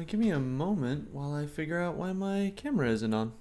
Give me a moment while I figure out why my camera isn't on.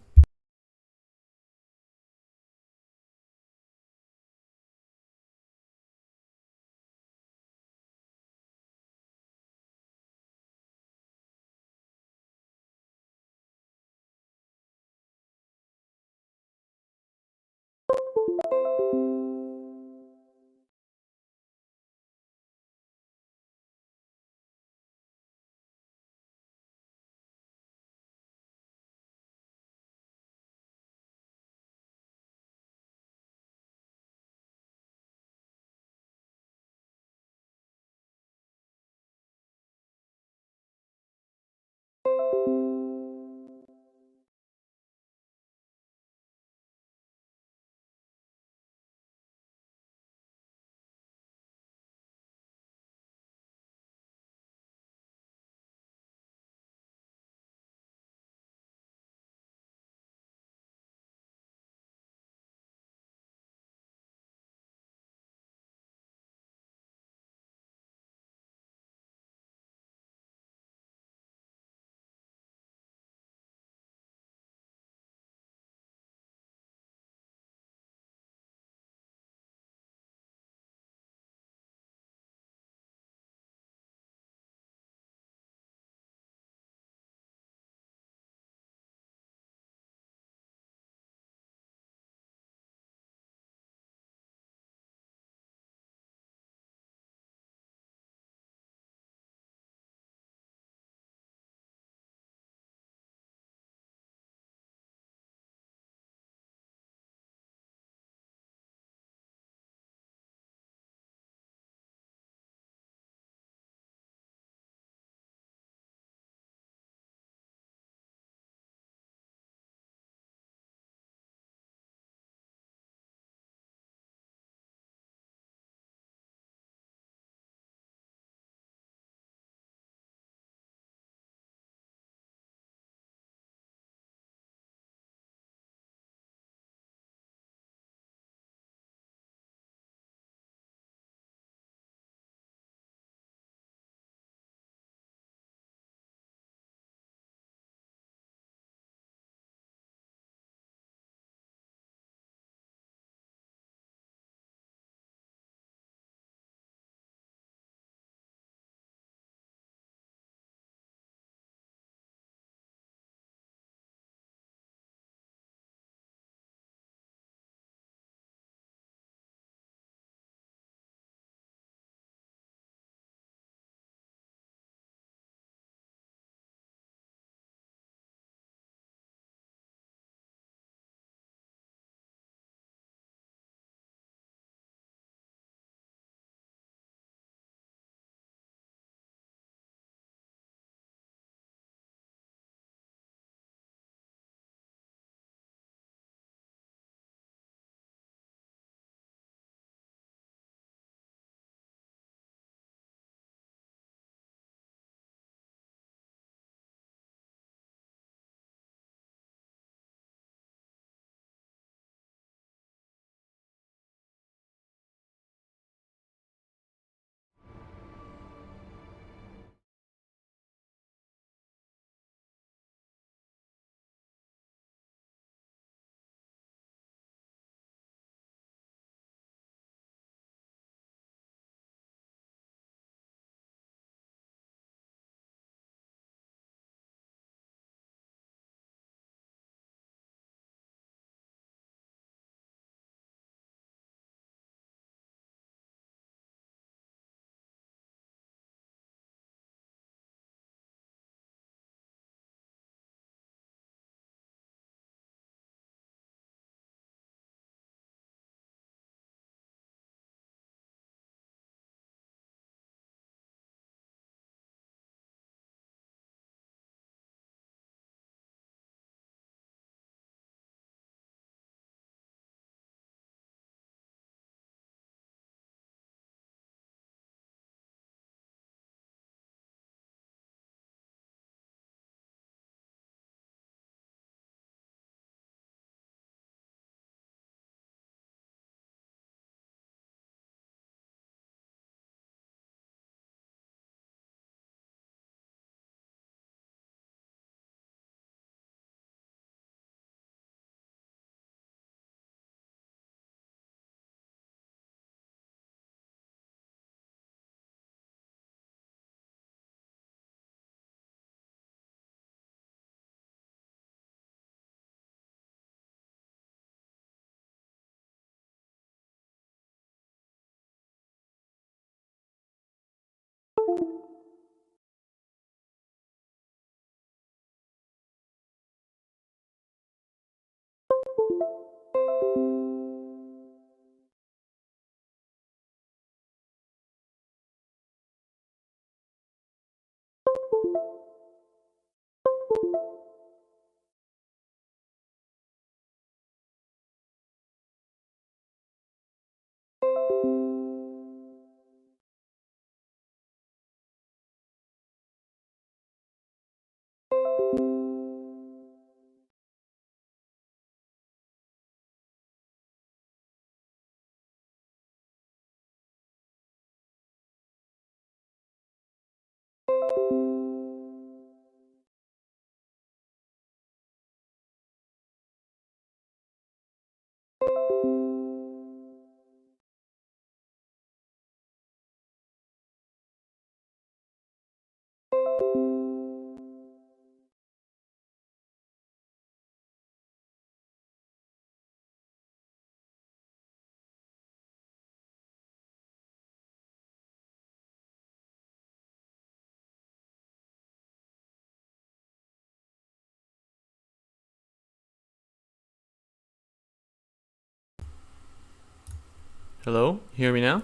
Hello? Hear me now?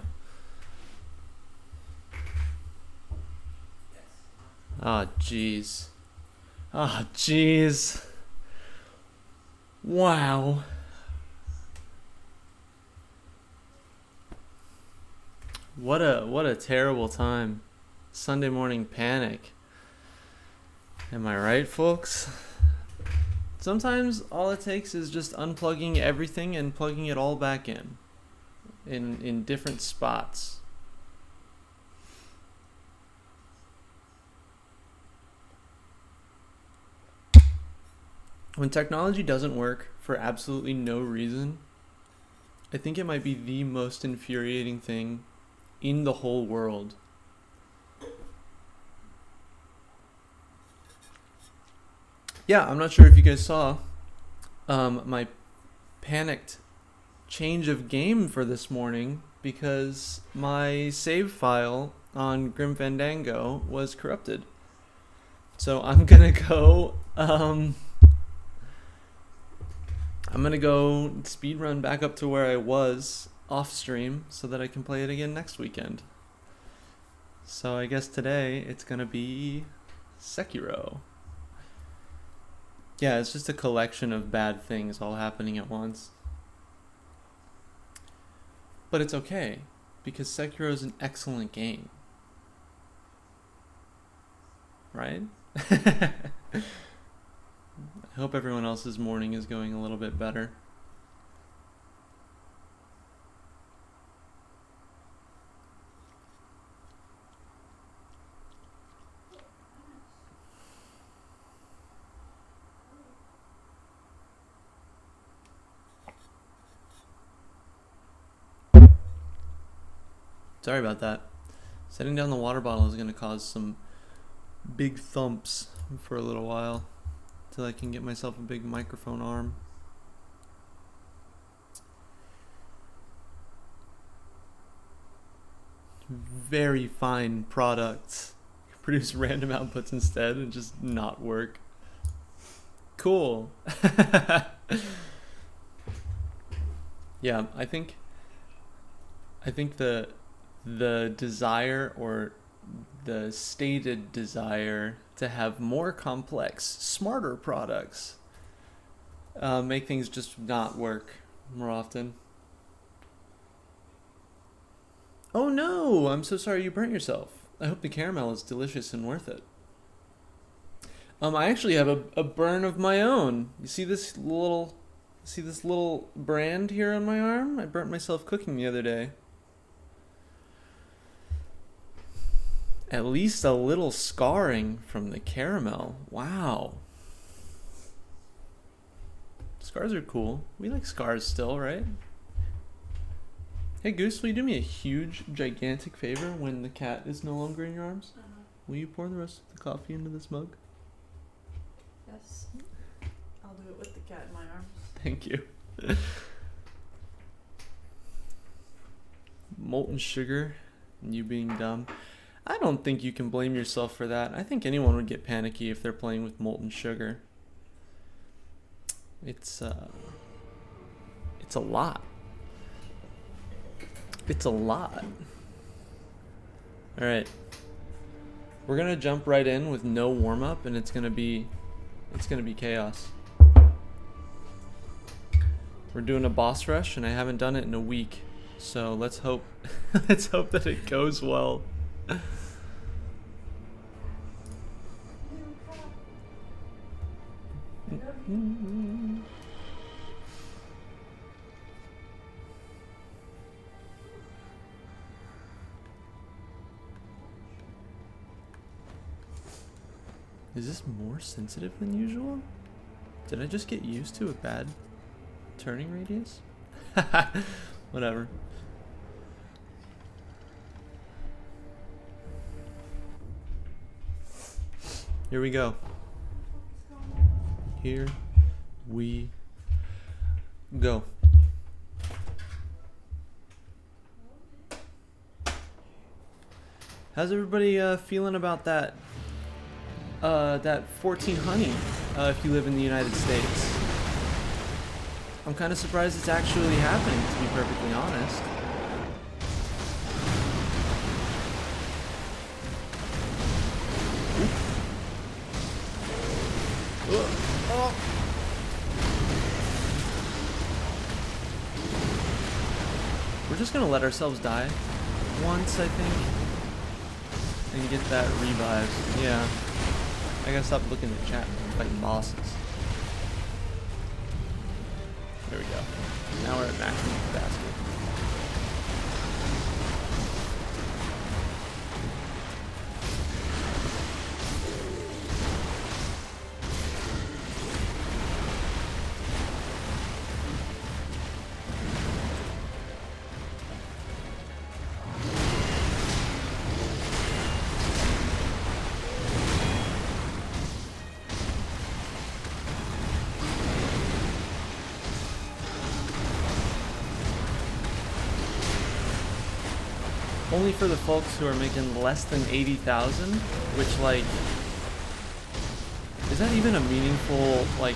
Ah, jeez. Ah, jeez. Wow. What a terrible time. Sunday morning panic. Am I right, folks? Sometimes all it takes is just unplugging everything and plugging it all back in different spots. When technology doesn't work for absolutely no reason, I think it might be the most infuriating thing in the whole world. Yeah, I'm not sure if you guys saw my panicked change of game for this morning because my save file on Grim Fandango was corrupted. So I'm gonna go speedrun back up to where I was off stream so that I can play it again next weekend. So I guess today it's gonna be Sekiro. Yeah, it's just a collection of bad things all happening at once. But it's okay, because Sekiro is an excellent game. Right? I hope everyone else's morning is going a little bit better. Sorry about that. Setting down the water bottle is going to cause some big thumps for a little while till I can get myself a big microphone arm. Very fine products. Produce random outputs instead and just not work. Cool. Yeah, I think the desire, or the stated desire, to have more complex, smarter products make things just not work more often. Oh no, I'm so sorry you burnt yourself. I hope the caramel is delicious and worth it. I actually have a burn of my own. You see this little brand here on my arm? I burnt myself cooking the other day. At least a little scarring from the caramel. Wow. Scars are cool. We like scars still, right? Hey Goose, will you do me a huge, gigantic favor when the cat is no longer in your arms? Will you pour the rest of the coffee into this mug? Yes. I'll do it with the cat in my arms. Thank you. Molten sugar and you being dumb. I don't think you can blame yourself for that. I think anyone would get panicky if they're playing with molten sugar. It's It's a lot. It's a lot. All right. We're gonna jump right in with no warm up, and it's gonna be chaos. We're doing a boss rush, and I haven't done it in a week, so let's hope let's hope that it goes well. Is this more sensitive than usual? Did I just get used to a bad turning radius? Whatever. Here we go. Here we go. How's everybody feeling about that? That 14 honey, if you live in the United States. I'm kind of surprised it's actually happening, to be perfectly honest. Oh. We're just gonna let ourselves die once, I think, and get that revive. Yeah. I gotta stop looking at chat when I'm fighting bosses. There we go. Now we're at maximum capacity. Only for the folks who are making less than 80,000, which, like, is that even a meaningful, like,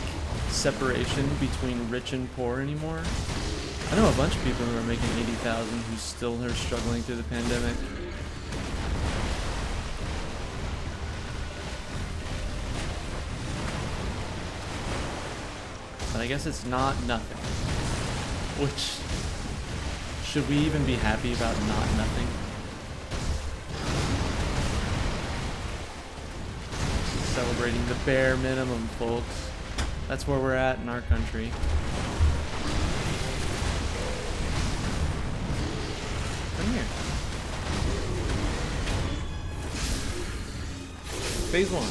separation between rich and poor anymore? I know a bunch of people who are making 80,000 who still are struggling through the pandemic. But I guess it's not nothing. Which, should we even be happy about not nothing? Celebrating the bare minimum, folks. That's where we're at in our country. Come here. Phase 1.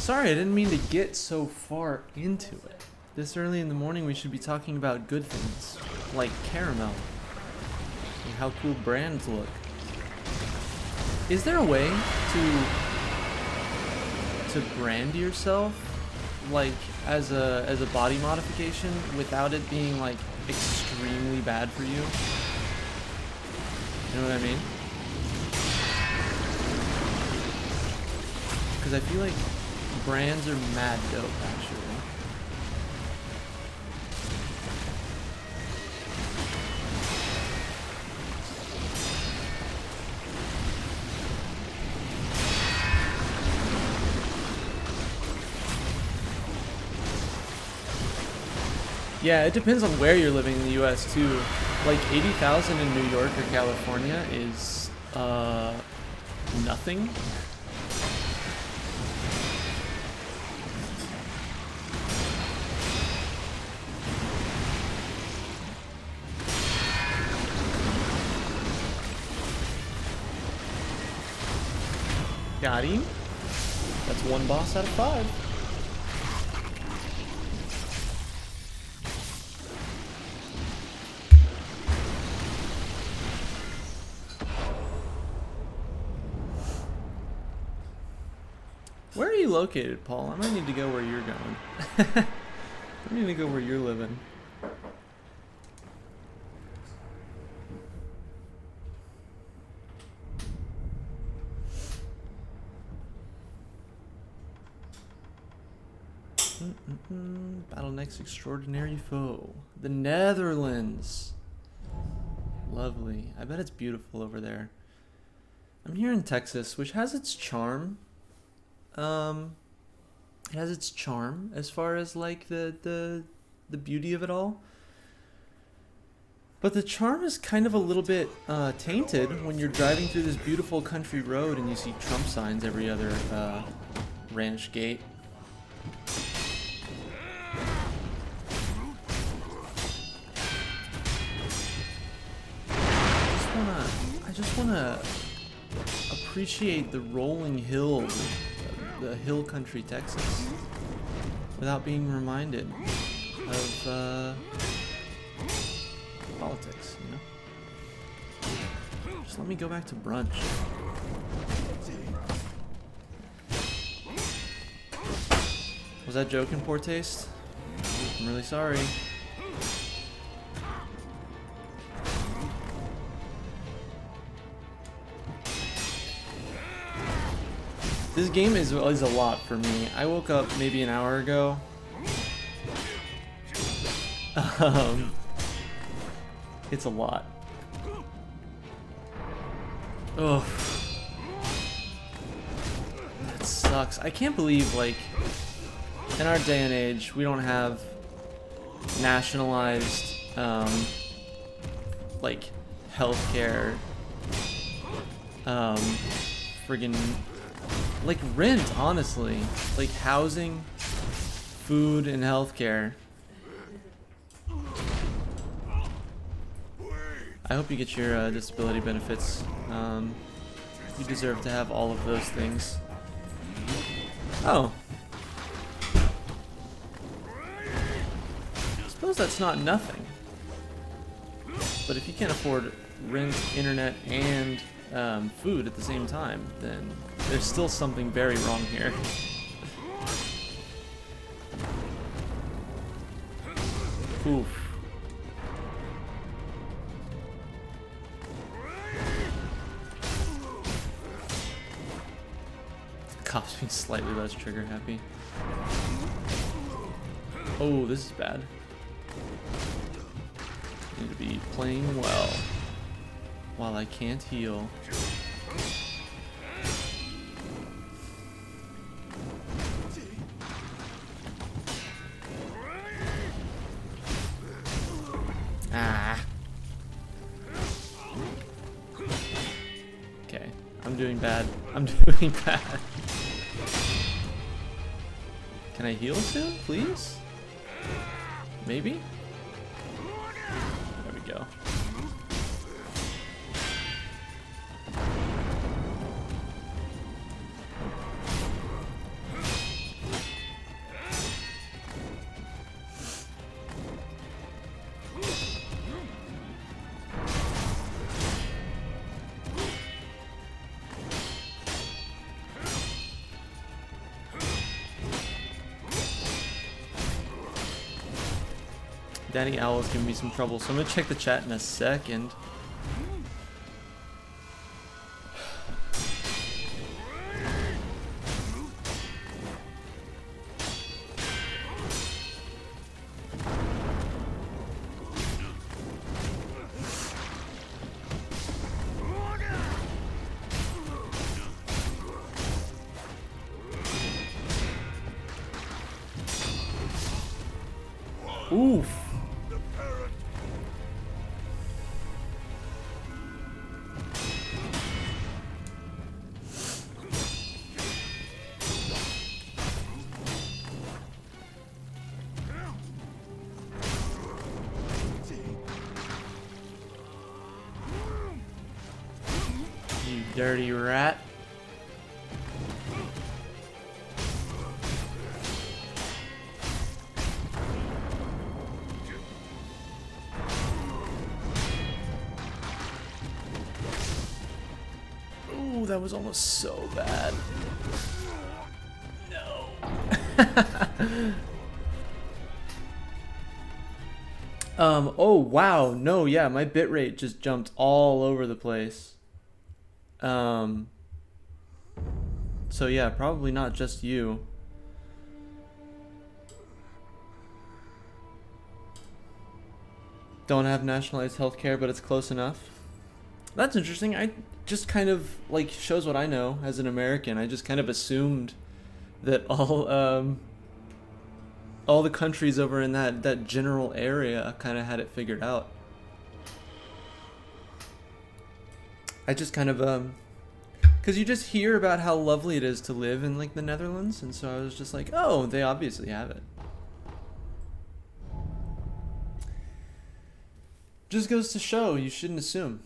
Sorry, I didn't mean to get so far into it. This early in the morning we should be talking about good things, like caramel, and how cool brands look. Is there a way to brand yourself, like, as a body modification without it being, like, extremely bad for you? You know what I mean? Because I feel like brands are mad dope, actually. Yeah, it depends on where you're living in the US too. Like 80,000 in New York or California is nothing. Got him. That's one boss out of 5. Where are you located, Paul? I might need to go where you're going. I need to go where you're living. Bottleneck's extraordinary foe. The Netherlands. Lovely. I bet it's beautiful over there. I'm here in Texas, which has its charm. It has its charm as far as like the beauty of it all. But the charm is kind of a little bit tainted when you're driving through this beautiful country road and you see Trump signs every other ranch gate. I just wanna appreciate the rolling hills, the hill country Texas, without being reminded of politics, you know? Just let me go back to brunch. Was that joke in poor taste? I'm really sorry. This game is a lot for me. I woke up maybe an hour ago. It's a lot. Ugh. That sucks. I can't believe, like, in our day and age, we don't have nationalized, like, healthcare, friggin', like, rent, honestly. Like, housing, food, and healthcare. I hope you get your disability benefits. You deserve to have all of those things. Oh. I suppose that's not nothing. But if you can't afford rent, internet, and food at the same time, then there's still something very wrong here. Oof. Cops being slightly less trigger happy. Oh, this is bad. Need to be playing well while I can't heal. Ah. Okay, I'm doing bad. I'm doing bad. Can I heal soon, please? Maybe? There we go. Danny Owl is giving me some trouble, so I'm gonna check the chat in a second. Oof. You dirty rat. Ooh, that was almost so bad. No. Oh wow, no, yeah, my bitrate just jumped all over the place. So yeah, probably not just you. don't have nationalized health care, but it's close enough. That's interesting. I just kind of like shows what I know as an American. I just kind of assumed that all the countries over in that general area kind of had it figured out. I just kind of because you just hear about how lovely it is to live in like the Netherlands, and so I was just like, oh, they obviously have it. Just goes to show you shouldn't assume.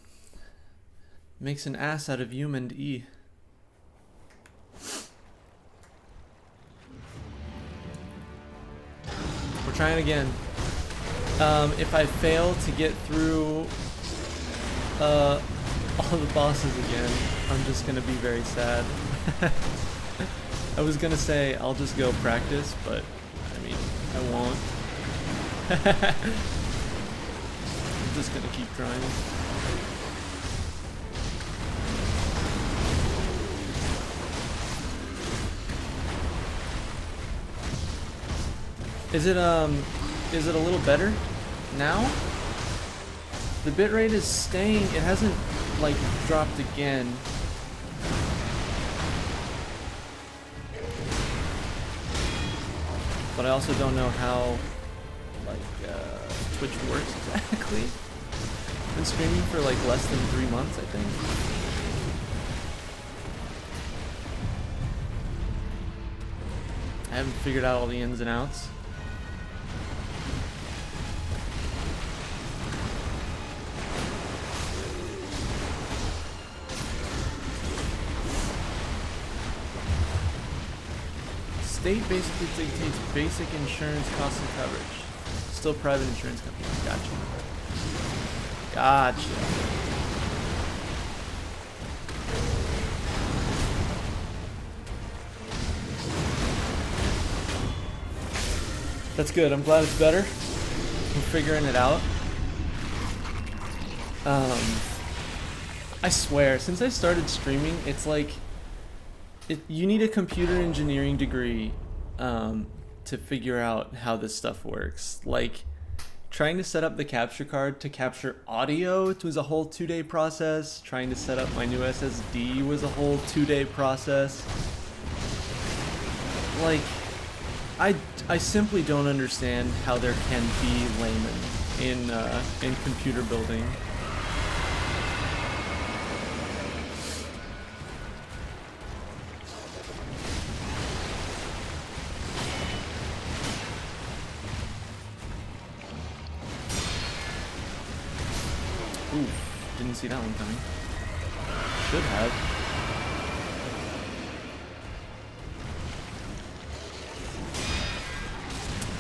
Makes an ass out of you and E. We're trying again. If I fail to get through all the bosses again, I'm just gonna be very sad. I was gonna say I'll just go practice, but I mean, I won't. I'm just gonna keep trying. Is it a little better now? The bitrate is staying, it hasn't like dropped again. But I also don't know how like Twitch works exactly. I've been streaming for like less than 3 months, I think. I haven't figured out all the ins and outs. State basically dictates basic insurance costs and coverage. Still private insurance companies. Gotcha. Gotcha. That's good. I'm glad it's better. We're figuring it out. I swear, since I started streaming, it's like you need a computer engineering degree to figure out how this stuff works. Like, trying to set up the capture card to capture audio, it was a whole 2-day process. Trying to set up my new SSD was a whole 2-day process. Like, I simply don't understand how there can be laymen in computer building. Oof, didn't see that one coming. Should have.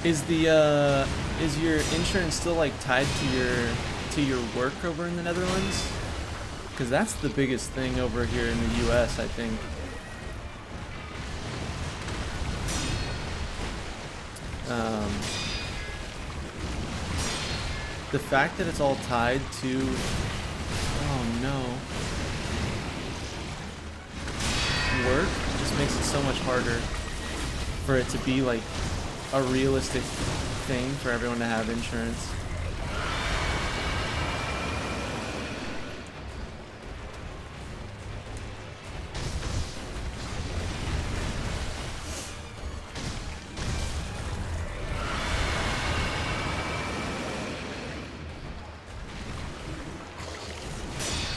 Is your insurance still like tied to your work over in the Netherlands? Because that's the biggest thing over here in the US, I think. The fact that it's all tied to, oh no, work just makes it so much harder for it to be like a realistic thing for everyone to have insurance.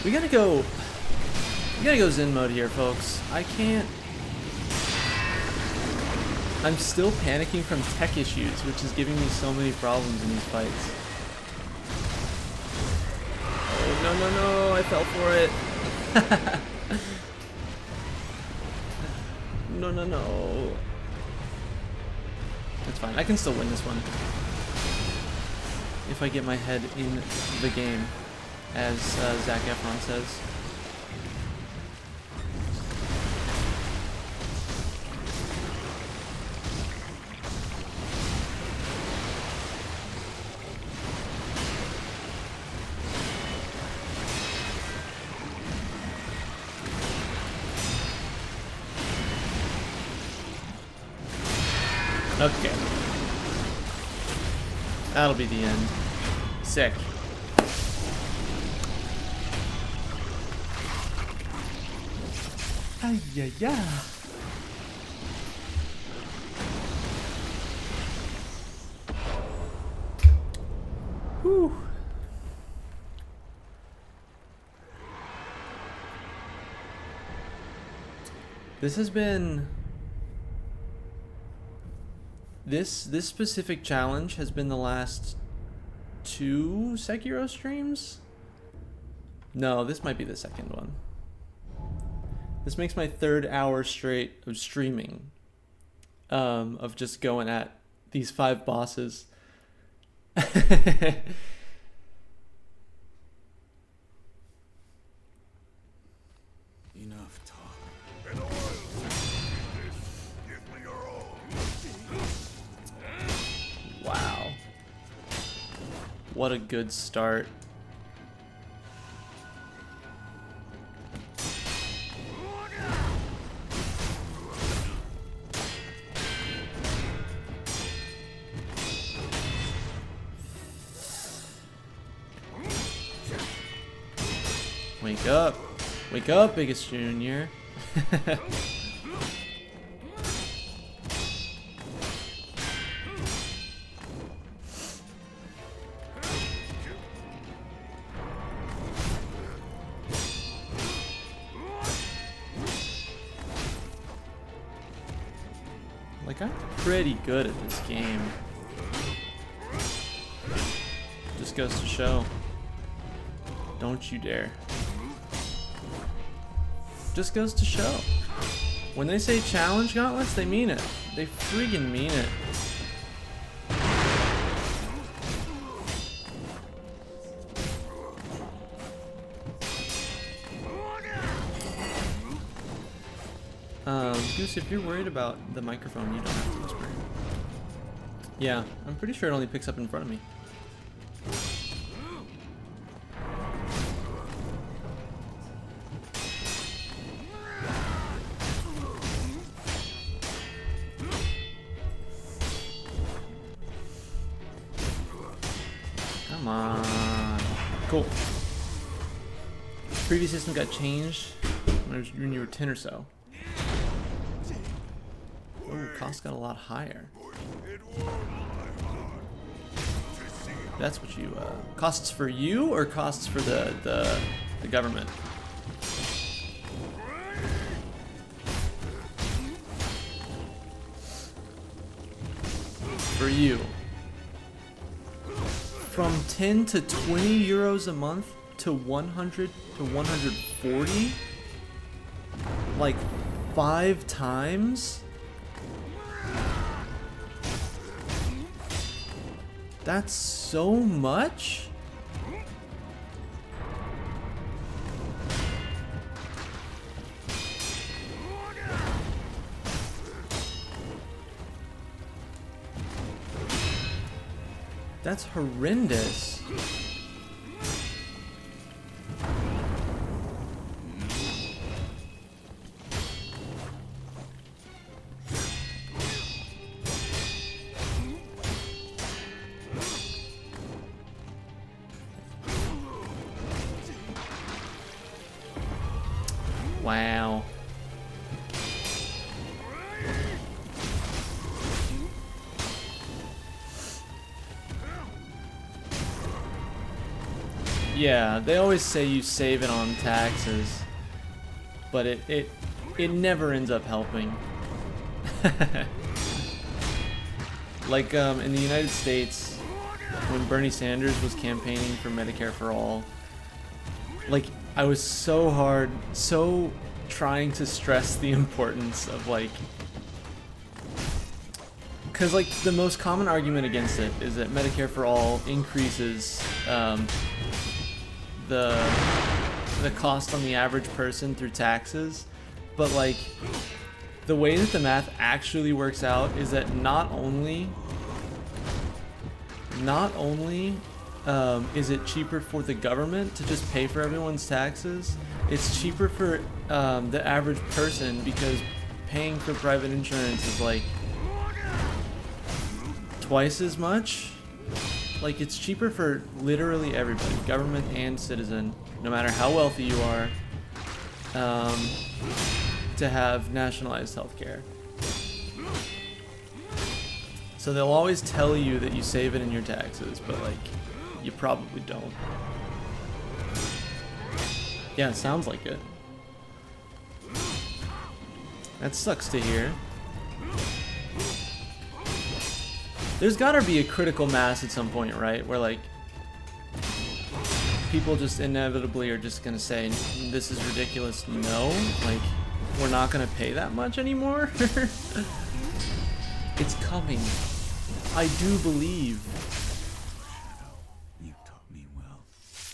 We gotta go Zen mode here, folks. I can't. I'm still panicking from tech issues, which is giving me so many problems in these fights. Oh, no, no, no, I fell for it. No, no, no. That's fine. I can still win this one. If I get my head in the game, as Zac Efron says. Okay. That'll be the end. Sick. Ay, yeah, yeah. Whew. This has been... This specific challenge has been the last 2 Sekiro streams? No, this might be the second one. This makes my 3rd hour straight of streaming. Of just going at these 5 bosses. Enough talk. Wow. What a good start. Wake up. Wake up, Biggest Junior. Like, I'm pretty good at this game. Just goes to show. Don't you dare. Just goes to show. When they say challenge gauntlets, they mean it. They friggin' mean it. Goose, if you're worried about the microphone, you don't have to whisper. Yeah, I'm pretty sure it only picks up in front of me. Come on. Cool. Previous system got changed when you were 10 or so. Oh, cost got a lot higher. That's what you, costs for you or costs for the government? For you. From 10 to 20 euros a month to 100 to 140? Like 5 times? That's so much? That's horrendous. Wow. Yeah, they always say you save it on taxes, but it never ends up helping. Like in the United States, when Bernie Sanders was campaigning for Medicare for All, like I was so trying to stress the importance of like, because like the most common argument against it is that Medicare for All increases the cost on the average person through taxes, but like the way that the math actually works out is that not only is it cheaper for the government to just pay for everyone's taxes, it's cheaper for the average person because paying for private insurance is like twice as much. Like, it's cheaper for literally everybody, government and citizen, no matter how wealthy you are, to to have nationalized healthcare. So they'll always tell you that you save it in your taxes, but like, you probably don't. Yeah, it sounds like it. That sucks to hear. There's gotta be a critical mass at some point, right? Where like, people just inevitably are just gonna say, this is ridiculous, no. Like, we're not gonna pay that much anymore? It's coming. I do believe. You taught me well.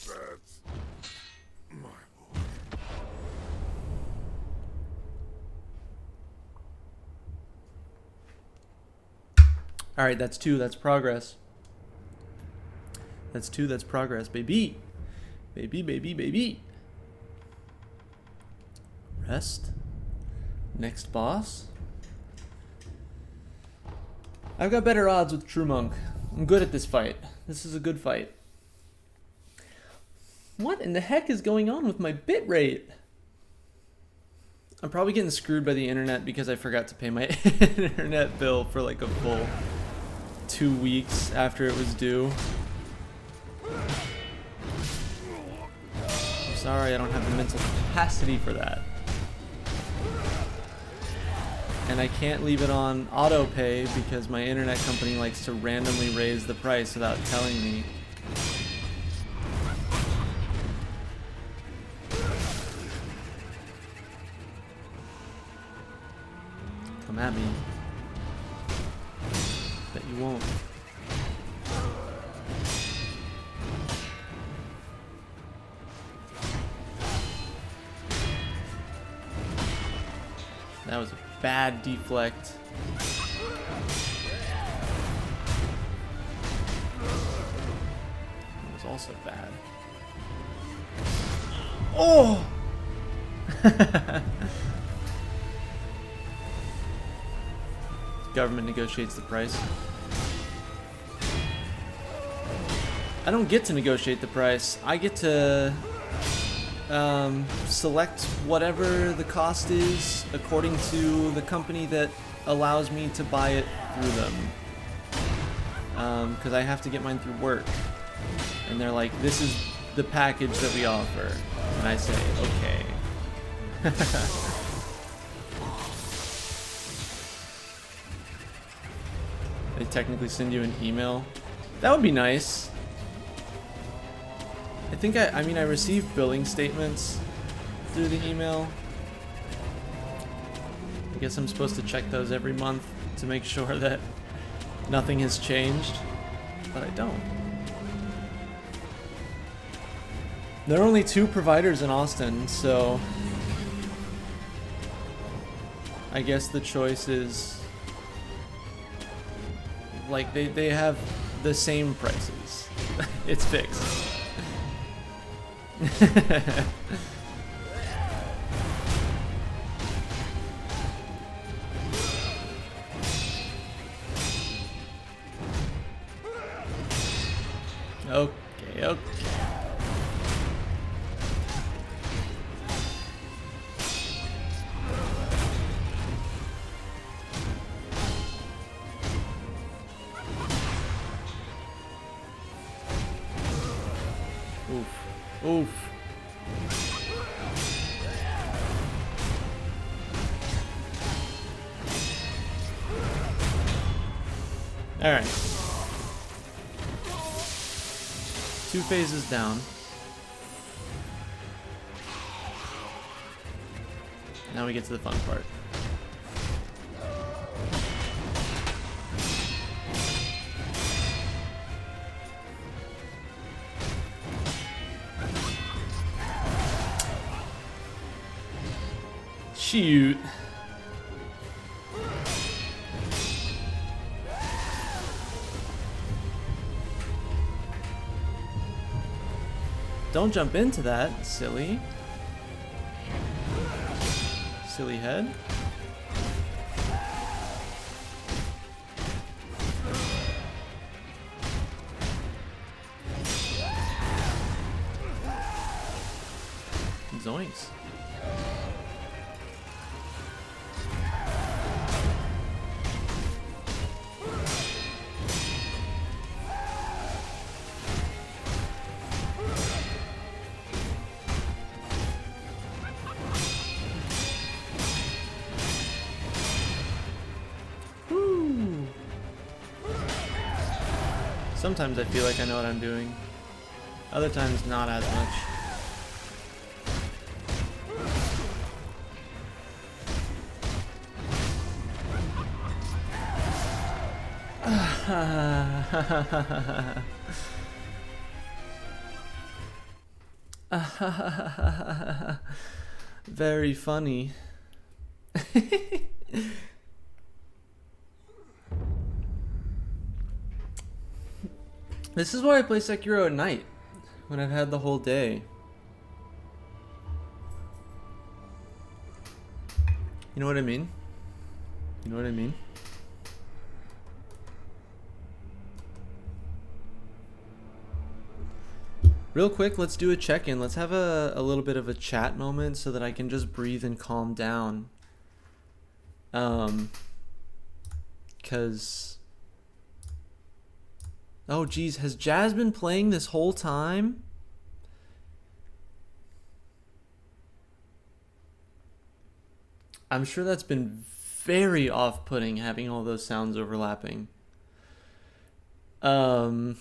That's my boy. Alright, that's 2, that's progress. That's 2, that's progress, baby. Baby, baby, baby. Rest. Next boss. I've got better odds with True Monk. I'm good at this fight. This is a good fight. What in the heck is going on with my bitrate? I'm probably getting screwed by the internet because I forgot to pay my internet bill for like a full 2 weeks after it was due. I'm sorry, I don't have the mental capacity for that. And I can't leave it on auto pay because my internet company likes to randomly raise the price without telling me. Come at me. Bet you won't. That was a bad deflect. It was also bad. Oh! Government negotiates the price. I don't get to negotiate the price. I get to select whatever the cost is according to the company that allows me to buy it through them. Because I have to get mine through work. And they're like, this is the package that we offer. And I say, okay. They technically send you an email. That would be nice. I think I mean I received billing statements through the email. I guess I'm supposed to check those every month to make sure that nothing has changed, but I don't. There are only 2 providers in Austin, so I guess the choice is like they have the same prices. It's fixed. Okay. Oof. Alright. 2 phases down. Now we get to the fun part. Shoot. Don't jump into that, silly. Silly head. Zoinks. Sometimes I feel like I know what I'm doing. Other times, not as much. Very funny. This is why I play Sekiro at night, when I've had the whole day. You know what I mean? You know what I mean? Real quick, let's do a check-in. Let's have a little bit of a chat moment so that I can just breathe and calm down. Cause... Oh geez, has Jazz been playing this whole time? I'm sure that's been very off-putting having all those sounds overlapping. Yeah,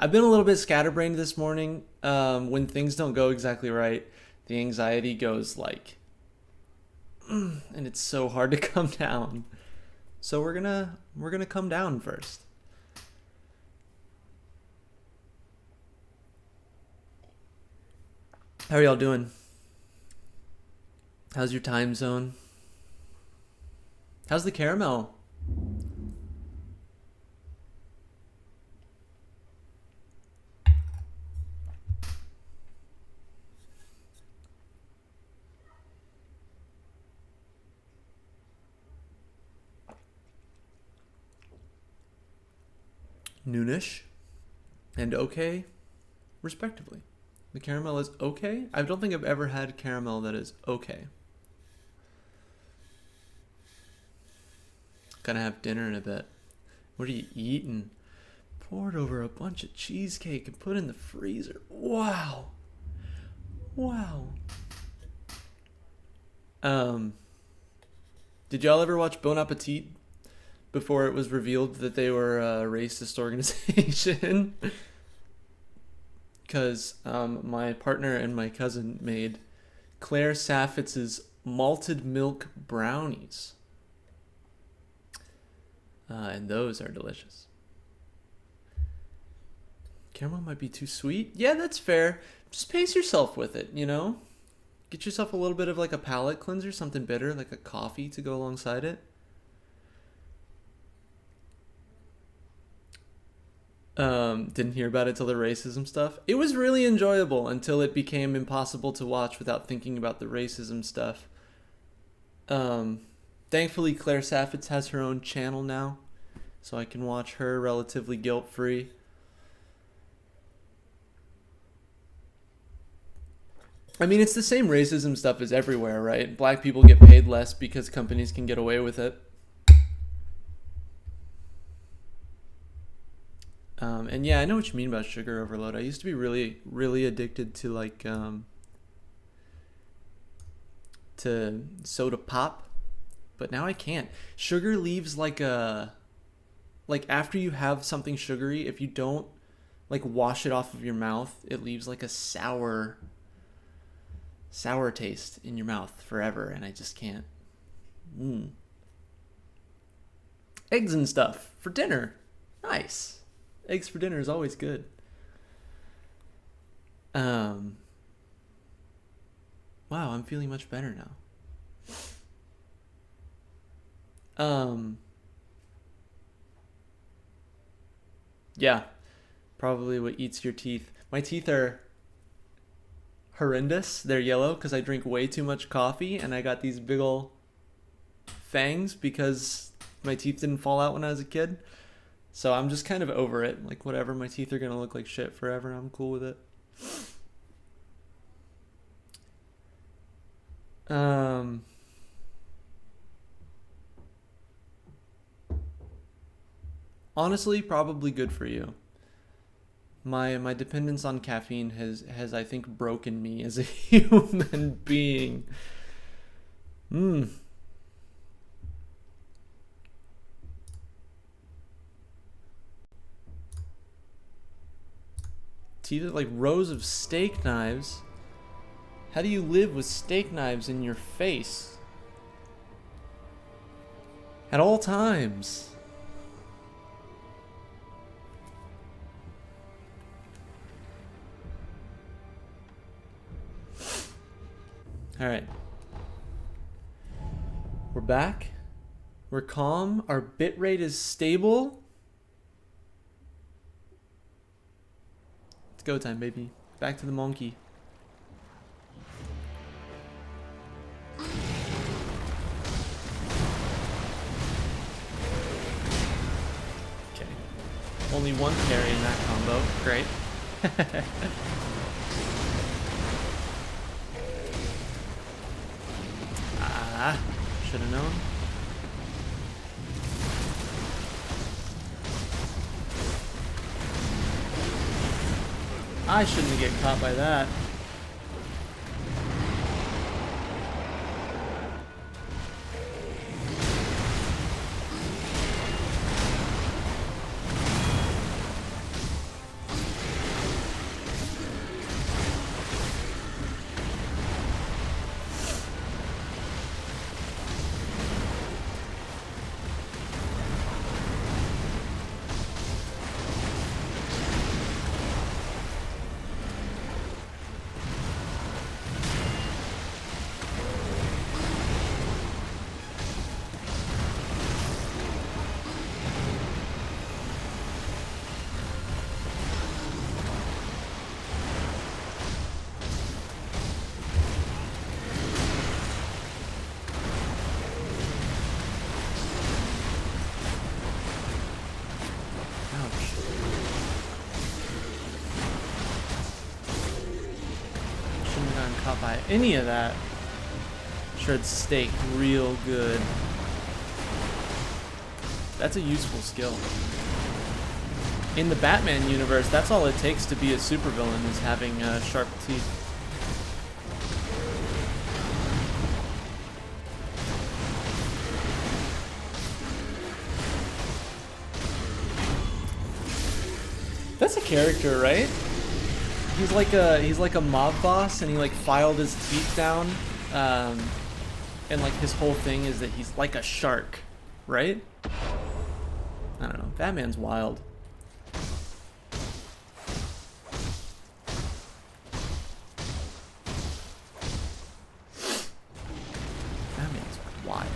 I've been a little bit scatterbrained this morning. When things don't go exactly right, the anxiety goes like, and it's so hard to come down. So we're gonna come down first. How are y'all doing? How's your time zone? How's the caramel? Noonish and okay, respectively. The caramel is okay. I don't think I've ever had caramel that is okay. Gonna have dinner in a bit. What are you eating? Poured over a bunch of cheesecake and put in the freezer. Wow. Wow. Did y'all ever watch Bon Appetit before it was revealed that they were a racist organization? Because my partner and my cousin made Claire Saffitz's malted milk brownies. And those are delicious. Caramel might be too sweet. Yeah, that's fair. Just pace yourself with it, you know? Get yourself a little bit of like a palate cleanser, something bitter, like a coffee to go alongside it. Didn't hear about it till the racism stuff. It was really enjoyable until it became impossible to watch without thinking about the racism stuff. Thankfully, Claire Saffitz has her own channel now, so I can watch her relatively guilt-free. I mean, it's the same racism stuff as everywhere, right? Black people get paid less because companies can get away with it. And yeah, I know what you mean about sugar overload. I used to be really, really addicted to like to soda pop, but now I can't. Sugar leaves like after you have something sugary, if you don't like wash it off of your mouth, it leaves like a sour taste in your mouth forever, and I just can't. Eggs and stuff for dinner. Nice. Eggs for dinner is always good. Wow, I'm feeling much better now. Yeah, probably what eats your teeth. My teeth are horrendous. They're yellow because I drink way too much coffee, and I got these big ol' fangs because my teeth didn't fall out when I was a kid. So I'm just kind of over it. Like, whatever, my teeth are gonna look like shit forever. I'm cool with it. Honestly, probably good for you. My dependence on caffeine has I think broken me as a human being. teeth, like rows of steak knives. How do you live with steak knives in your face? At all times. Alright. We're back. We're calm. Our bitrate is stable. It's go time, baby. Back to the monkey. Okay. Only one parry in that combo. Great. Ah, should have known. I shouldn't get caught by that. Caught by any of that. Shred steak real good. That's a useful skill. In the Batman universe, that's all it takes to be a supervillain, is having sharp teeth. That's a character, right? He's like a mob boss, and he like filed his teeth down, and like his whole thing is that he's like a shark, right? I don't know. Batman's wild. Batman's wild.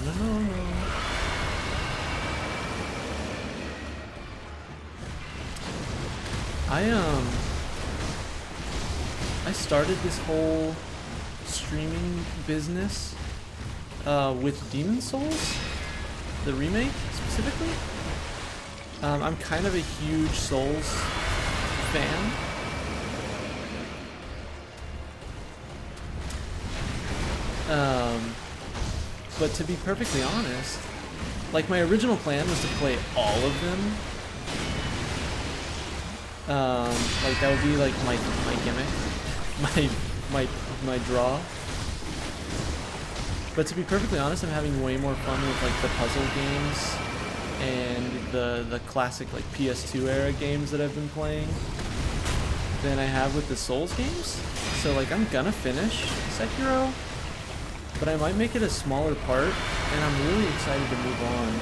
No. I started this whole streaming business with Demon Souls, the remake specifically. I'm kind of a huge Souls fan. But to be perfectly honest, like my original plan was to play all of them. Like that would be like my gimmick, my draw. But to be perfectly honest, I'm having way more fun with like the puzzle games and the classic like PS2 era games that I've been playing than I have with the Souls games. So like I'm gonna finish Sekiro, but I might make it a smaller part, and I'm really excited to move on.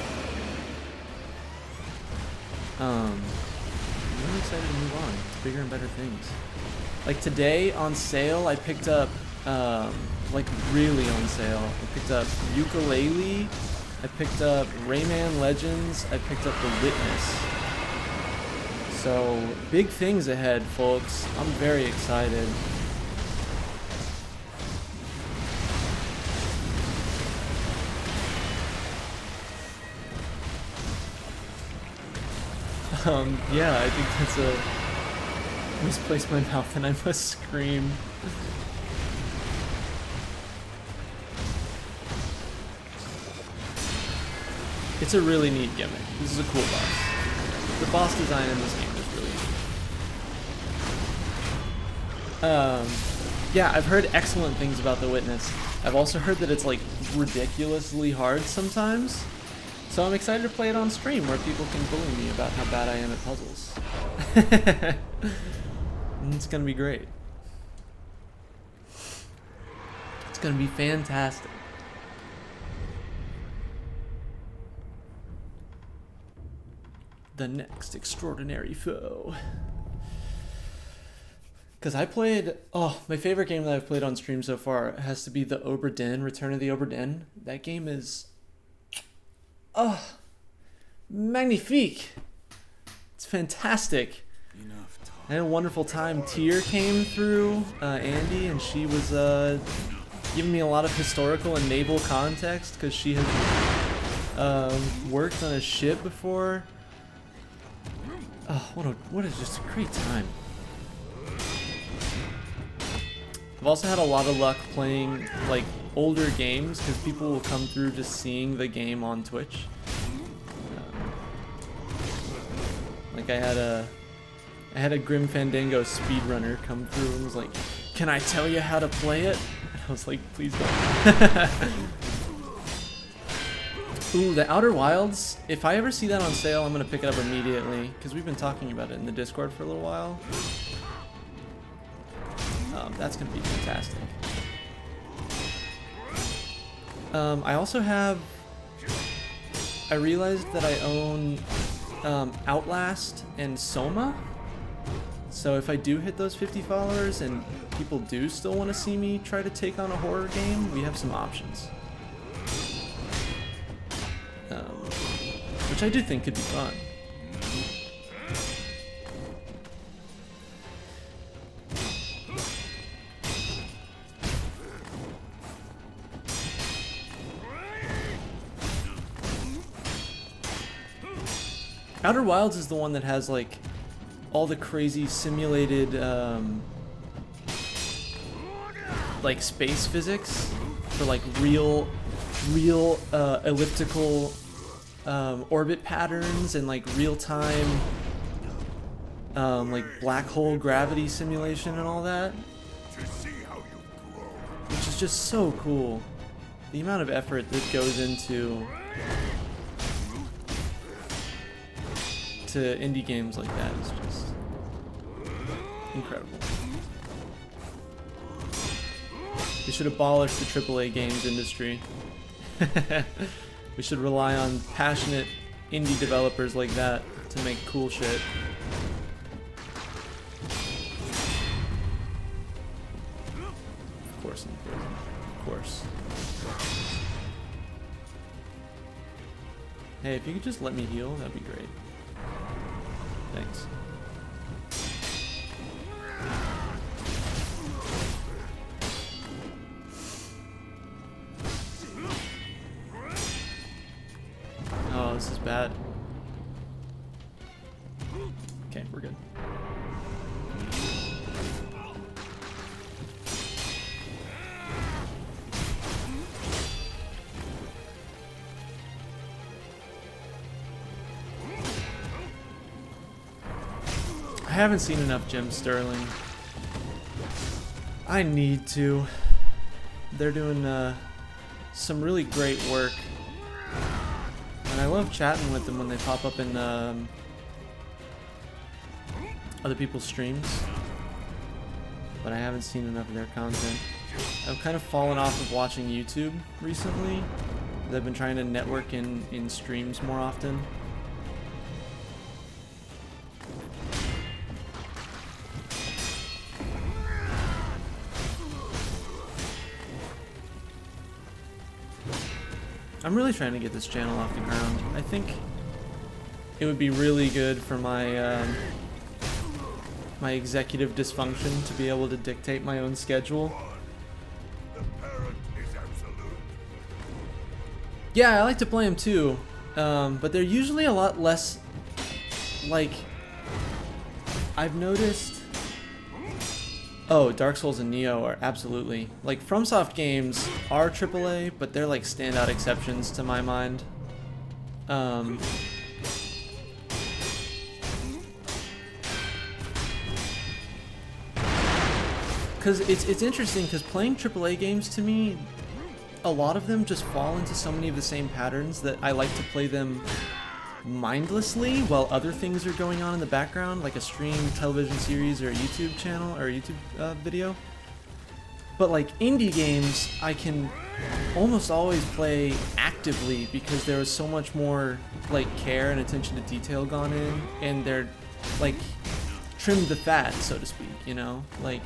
I'm really excited to move on to bigger and better things. Like today on sale, I picked up, like really on sale, I picked up Yooka-Laylee, I picked up Rayman Legends, I picked up The Witness. So big things ahead, folks. I'm very excited. Yeah, I think that's a... misplaced my mouth and I must scream. It's a really neat gimmick. This is a cool boss. The boss design in this game is really neat. Yeah, I've heard excellent things about The Witness. I've also heard that it's like ridiculously hard sometimes. So I'm excited to play it on stream where people can bully me about how bad I am at puzzles. It's gonna be great. It's gonna be fantastic. The next extraordinary foe. Because I played, my favorite game that I've played on stream so far has to be the Obra Dinn, Return of the Obra Dinn. That game is, magnifique. It's fantastic. I had a wonderful time. Tyr came through, Andy, and she was giving me a lot of historical and naval context because she has worked on a ship before. Oh, what a just a great time. I've also had a lot of luck playing like older games because people will come through just seeing the game on Twitch. Like I had a Grim Fandango speedrunner come through and was like, "Can I tell you how to play it?" And I was like, "Please don't." Ooh, the Outer Wilds. If I ever see that on sale, I'm gonna pick it up immediately because we've been talking about it in the Discord for a little while. That's gonna be fantastic. I also have. I realized that I own Outlast and Soma. So if I do hit those 50 followers and people do still want to see me try to take on a horror game, we have some options. Which I do think could be fun. Outer Wilds is the one that has like all the crazy simulated like space physics for like real elliptical orbit patterns and like real-time like black hole gravity simulation and all that, which is just so cool. The amount of effort that goes into indie games like that is just incredible. We should abolish the AAA games industry. We should rely on passionate indie developers like that to make cool shit. Of course, of course. Hey, if you could just let me heal, that'd be great. Thanks. Oh, this is bad. Okay, we're good. I haven't seen enough Jim Sterling. I need to. They're doing some really great work. And I love chatting with them when they pop up in other people's streams. But I haven't seen enough of their content. I've kind of fallen off of watching YouTube recently. I've been trying to network in streams more often. I'm really trying to get this channel off the ground. I think it would be really good for my my executive dysfunction to be able to dictate my own schedule. Yeah, I like to play them too, but they're usually a lot less, like, I've noticed. Oh, Dark Souls and Neo are absolutely, like, FromSoft games are AAA, but they're like standout exceptions to my mind. Because it's interesting, because playing AAA games to me a lot of them just fall into so many of the same patterns that I like to play them mindlessly while other things are going on in the background, like a stream, television series, or a YouTube channel or a YouTube video. But like indie games, I can almost always play actively because there was so much more like care and attention to detail gone in, and they're like trimmed the fat, so to speak, you know? Like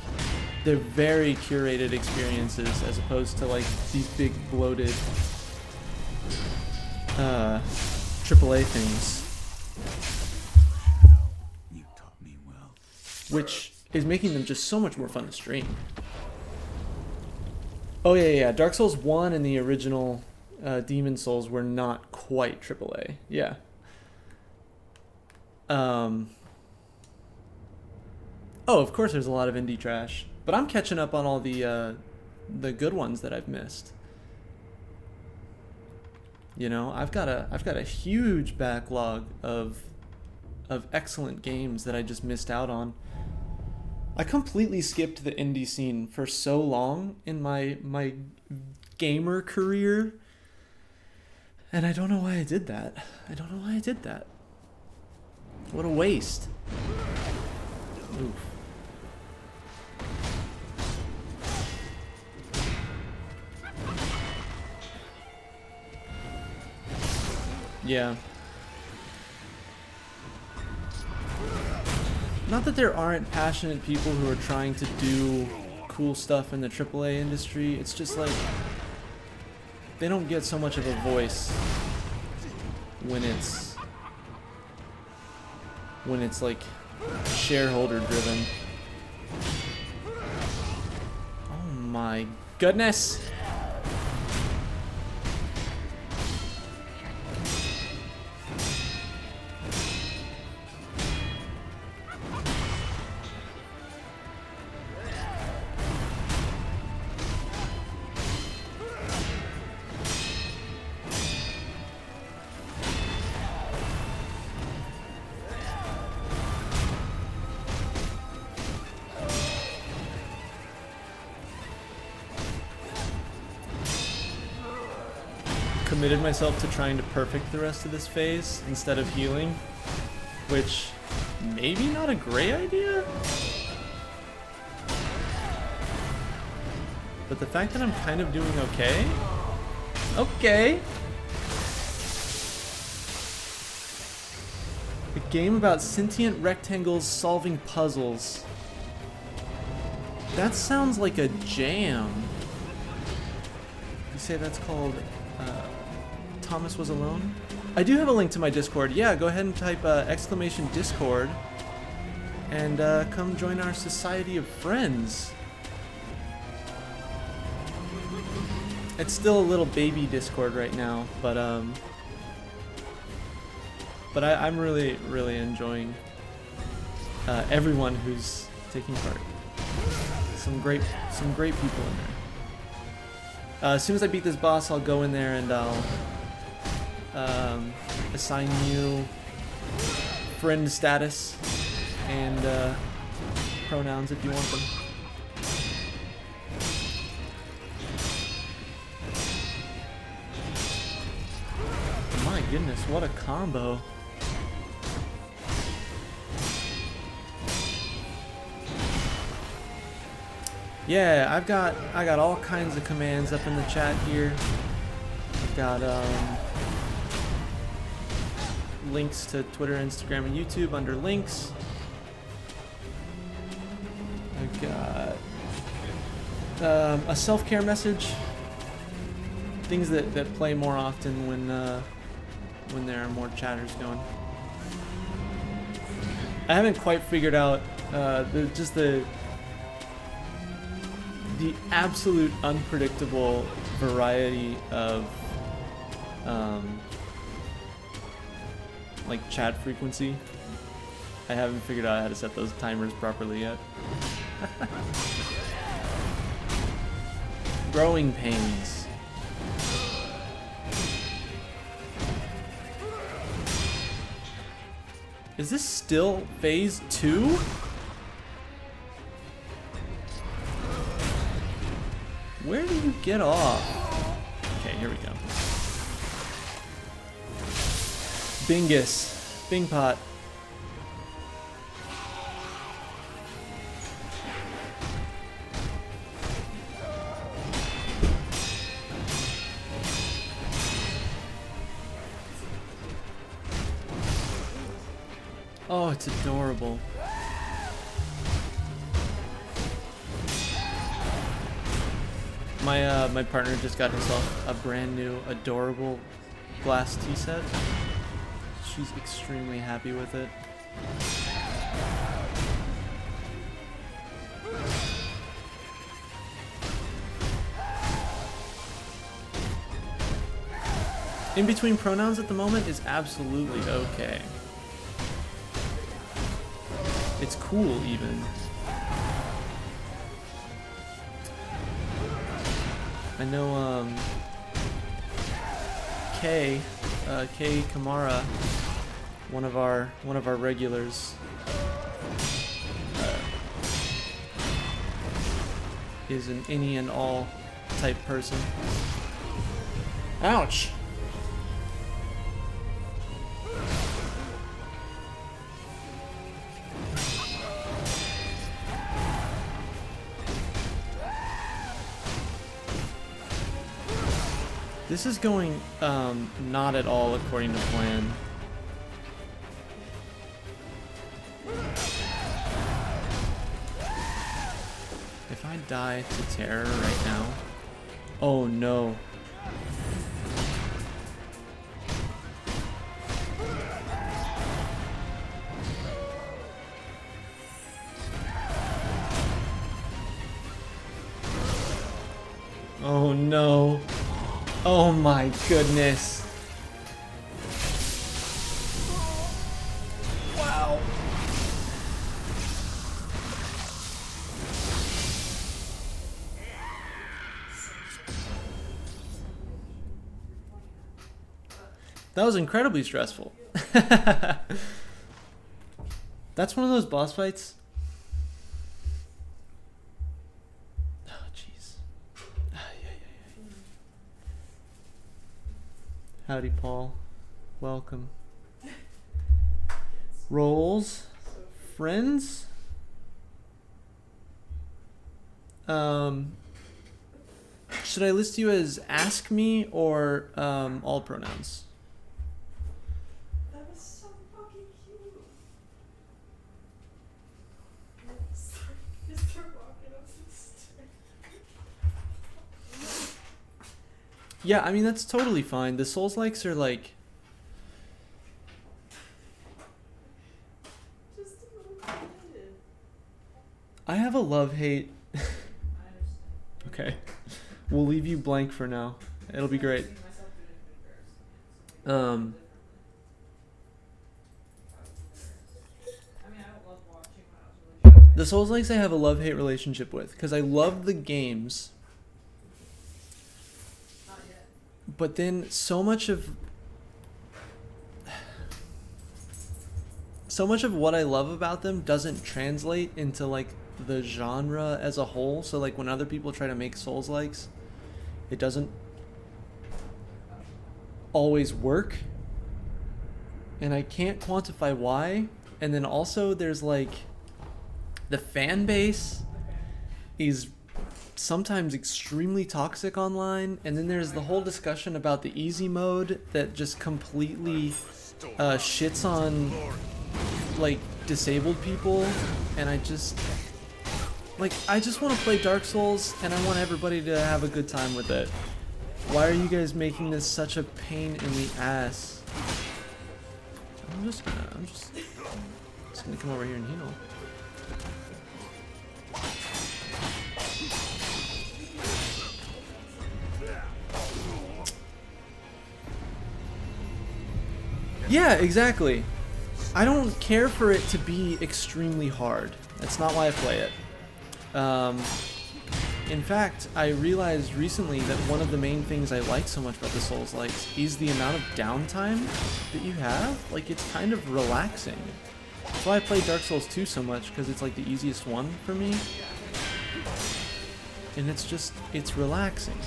they're very curated experiences as opposed to like these big bloated AAA things. You taught me well. Which is making them just so much more fun to stream. Oh yeah. Dark Souls 1 and the original Demon Souls were not quite AAA. Yeah. Oh, of course there's a lot of indie trash. But I'm catching up on all the good ones that I've missed. You know, I've got a huge backlog of excellent games that I just missed out on. I completely skipped the indie scene for so long in my gamer career, and I don't know why I did that. What a waste. Oof. Yeah. Not that there aren't passionate people who are trying to do cool stuff in the AAA industry, it's just like they don't get so much of a voice when it's like shareholder driven. Oh my goodness. Committed myself to trying to perfect the rest of this phase instead of healing, which maybe not a great idea, but the fact that I'm kind of doing okay. A game about sentient rectangles solving puzzles. That sounds like a jam. You say that's called Thomas Was Alone? I do have a link to my Discord. Yeah, go ahead and type exclamation Discord and come join our society of friends. It's still a little baby Discord right now, but I'm really enjoying everyone who's taking part. Some great people in there. As soon as I beat this boss, I'll go in there and I'll assign you friend status and pronouns if you want them. My goodness, what a combo. Yeah, I got all kinds of commands up in the chat here. I've got links to Twitter, Instagram, and YouTube under links. I've got a self-care message. Things that play more often when there are more chatters going. I haven't quite figured out the absolute unpredictable variety of like chat frequency. I haven't figured out how to set those timers properly yet. Growing pains. Is this still phase 2? Where do you get off? here we go. Bingus. Bing pot. Oh, it's adorable. My partner just got herself a brand new adorable glass tea set. She's extremely happy with it. In between pronouns at the moment is absolutely okay. It's cool even. I know Kay Kamara, one of our regulars, is an any and all type person. Ouch. This is going not at all according to plan. If I die to terror right now, oh no. Oh no. Oh my goodness. Wow. That was incredibly stressful. That's one of those boss fights. Howdy, Paul. Welcome. Roles. Friends. Should I list you as ask me or all pronouns? That was so fucking cute. Just start walking up the stairs. Yeah, I mean, that's totally fine. The Souls-likes are like... Just a little complicated. I have a love-hate... I understand. Okay. We'll leave you blank for now. It'll be great. The Souls-likes I have a love-hate relationship with, because I love the games, but then so much of what I love about them doesn't translate into like the genre as a whole. So like when other people try to make Souls-likes, it doesn't always work, and I can't quantify why. And then also there's like the fan base is sometimes extremely toxic online, and then there's the whole discussion about the easy mode that just completely shits on like disabled people, and I just want to play Dark Souls and I want everybody to have a good time with it. Why are you guys making this such a pain in the ass? I'm just gonna come over here and heal. Yeah, exactly. I don't care for it to be extremely hard. That's not why I play it. In fact, I realized recently that one of the main things I like so much about the Souls-likes is the amount of downtime that you have. Like, it's kind of relaxing. That's why I play Dark Souls 2 so much, because it's like the easiest one for me. And it's relaxing.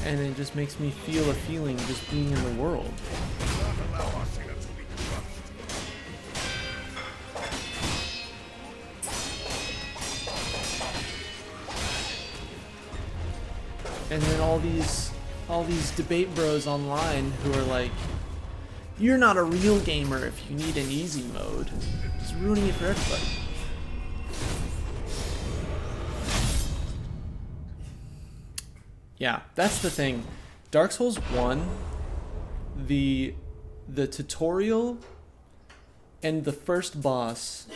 and it just makes me feel a feeling just being in the world. Not allow our sinner to be crushed. And then all these debate bros online who are like, you're not a real gamer if you need an easy mode. Just ruining it for everybody. Yeah, that's the thing. Dark Souls 1, the tutorial and the first boss.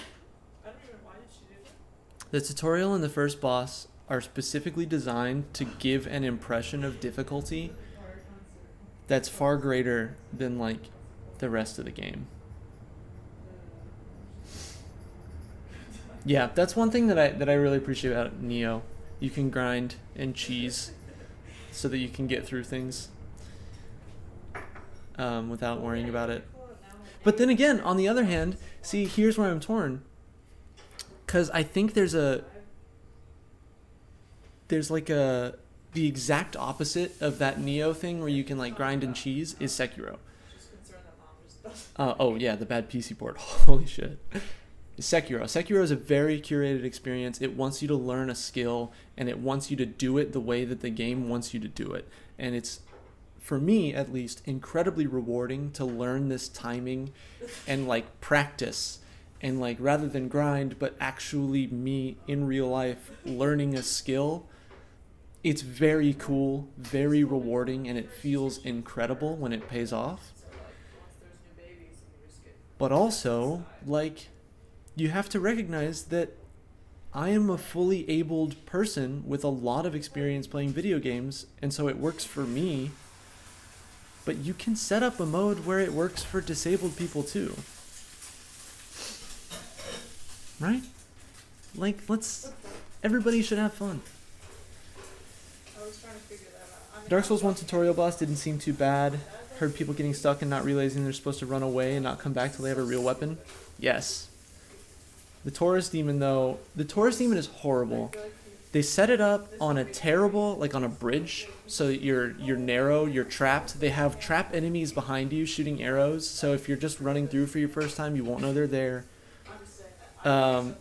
I don't even. Why did she do that? The tutorial and the first boss are specifically designed to give an impression of difficulty that's far greater than like the rest of the game. Yeah, that's one thing that I really appreciate about Neo. You can grind and cheese so that you can get through things without worrying about it. But then again, on the other hand, see, here's where I'm torn. Because I think there's like the exact opposite of that Neo thing where you can like grind and cheese is Sekiro. Just concerned that mom just doesn't. Oh yeah, the bad PC port. Holy shit. Sekiro. Sekiro is a very curated experience. It wants you to learn a skill, and it wants you to do it the way that the game wants you to do it. And it's, for me at least, incredibly rewarding to learn this timing and like practice. And like rather than grind, but actually me in real life learning a skill. It's very cool, very rewarding, and it feels incredible when it pays off. So like once there's new babies, you just get. But also, like, you have to recognize that I am a fully abled person with a lot of experience playing video games, and so it works for me. But you can set up a mode where it works for disabled people too. Right? Like, everybody should have fun. I was trying to figure that out. I mean, Dark Souls 1 tutorial boss didn't seem too bad. Heard people getting stuck and not realizing they're supposed to run away and not come back till they have a real weapon. Yes. The Taurus Demon, though, the Taurus Demon is horrible. They set it up on a terrible, like on a bridge, so that you're narrow, you're trapped. They have trap enemies behind you shooting arrows, so if you're just running through for your first time, you won't know they're there. I'm just saying that.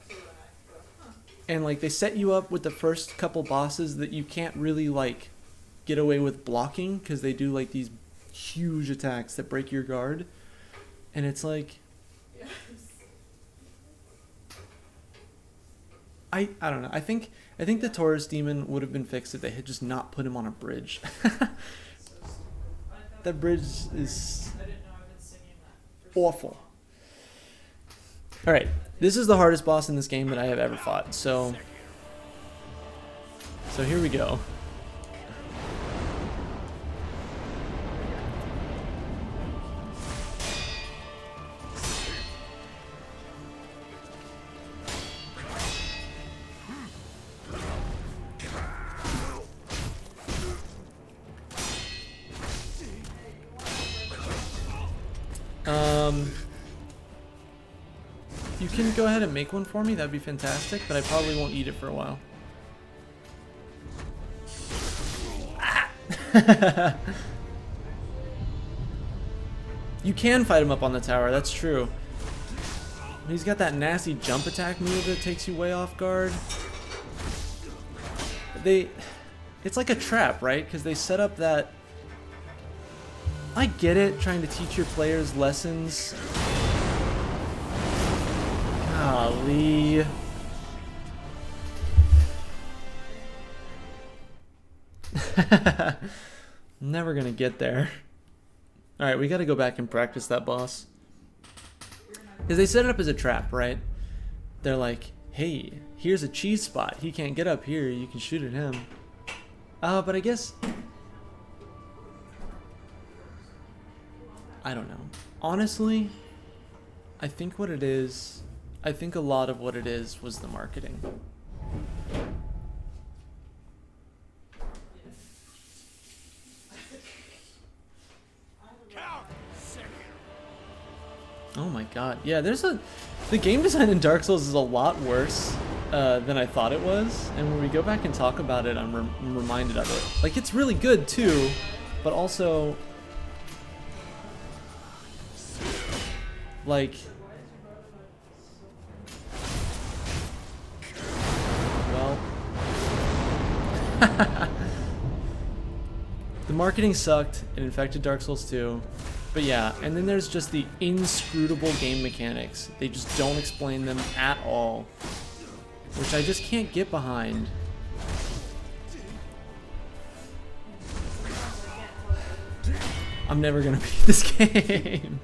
And like they set you up with the first couple bosses that you can't really like get away with blocking because they do like these huge attacks that break your guard, and it's like Yes. I don't know. I think the Taurus Demon would have been fixed if they had just not put him on a bridge. So stupid. That bridge is I didn't know I've been singing that. For awful. All right, this is the hardest boss in this game that I have ever fought. So here we go. You can go ahead and make one for me, that'd be fantastic, but I probably won't eat it for a while. Ah! You can fight him up on the tower, that's true. He's got that nasty jump attack move that takes you way off guard. It's like a trap, right? Because they set up that... I get it, trying to teach your players lessons. Golly. Never gonna get there. Alright, we gotta go back and practice that boss. Because they set it up as a trap, right? They're like, hey, here's a cheese spot. He can't get up here. You can shoot at him. But I guess... I don't know. Honestly, I think what it is... I think a lot of what it is was the marketing. Oh my god. Yeah, the game design in Dark Souls is a lot worse than I thought it was. And when we go back and talk about it, I'm reminded of it. Like, it's really good too, but also, like, well, the marketing sucked. It infected Dark Souls 2. But yeah, and then there's just the inscrutable game mechanics. They just don't explain them at all, which I just can't get behind. I'm never gonna beat this game.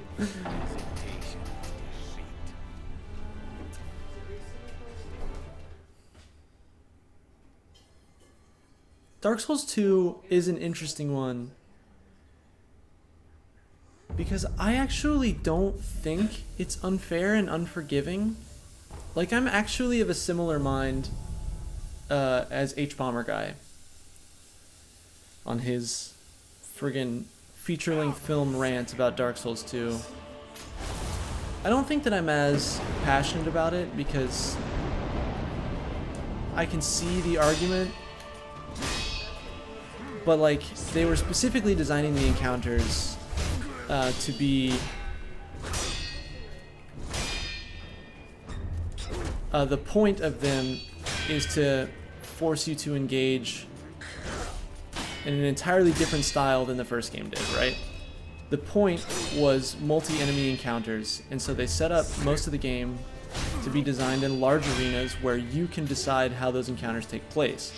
Dark Souls 2 is an interesting one because I actually don't think it's unfair and unforgiving. Like, I'm actually of a similar mind as H-Bomber Guy on his friggin' feature-length film rant about Dark Souls 2. I don't think that I'm as passionate about it because I can see the argument, but like, they were specifically designing the encounters to be the point of them is to force you to engage in an entirely different style than the first game did, right? The point was multi-enemy encounters, and so they set up most of the game to be designed in large arenas where you can decide how those encounters take place,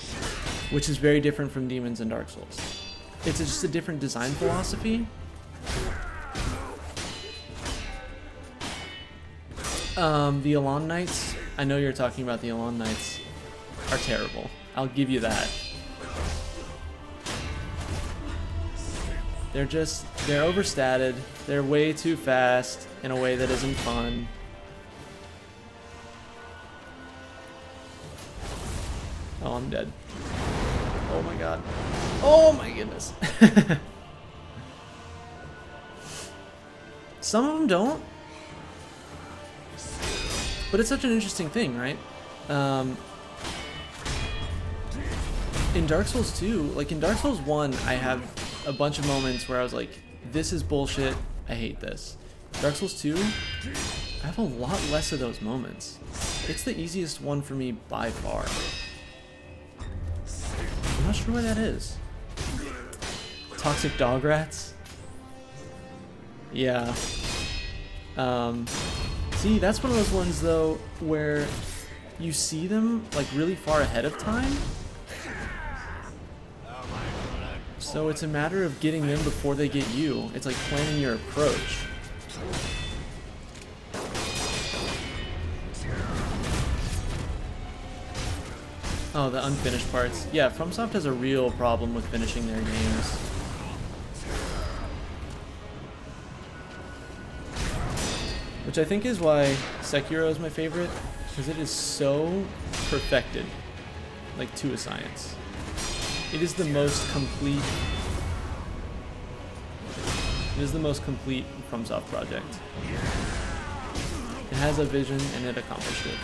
which is very different from Demons and Dark Souls. It's just a different design philosophy. The Elan Knights, I know you're talking about the Elan Knights, are terrible. I'll give you that. They're overstated. They're way too fast in a way that isn't fun. Oh, I'm dead. Oh my god. Oh my goodness. Some of them don't. But it's such an interesting thing, right? In Dark Souls 2, like in Dark Souls 1, I have a bunch of moments where I was like, this is bullshit, I hate this. Dark Souls 2, I have a lot less of those moments. It's the easiest one for me by far. I'm not sure why that is. Toxic dog rats? Yeah. See, that's one of those ones though where you see them like really far ahead of time. So it's a matter of getting them before they get you. It's like planning your approach. Oh, the unfinished parts. Yeah, FromSoft has a real problem with finishing their games. Which I think is why Sekiro is my favorite, because it is so perfected, like to a science. It is the most complete. It is the most complete FromSoft project. It has a vision and it accomplished it.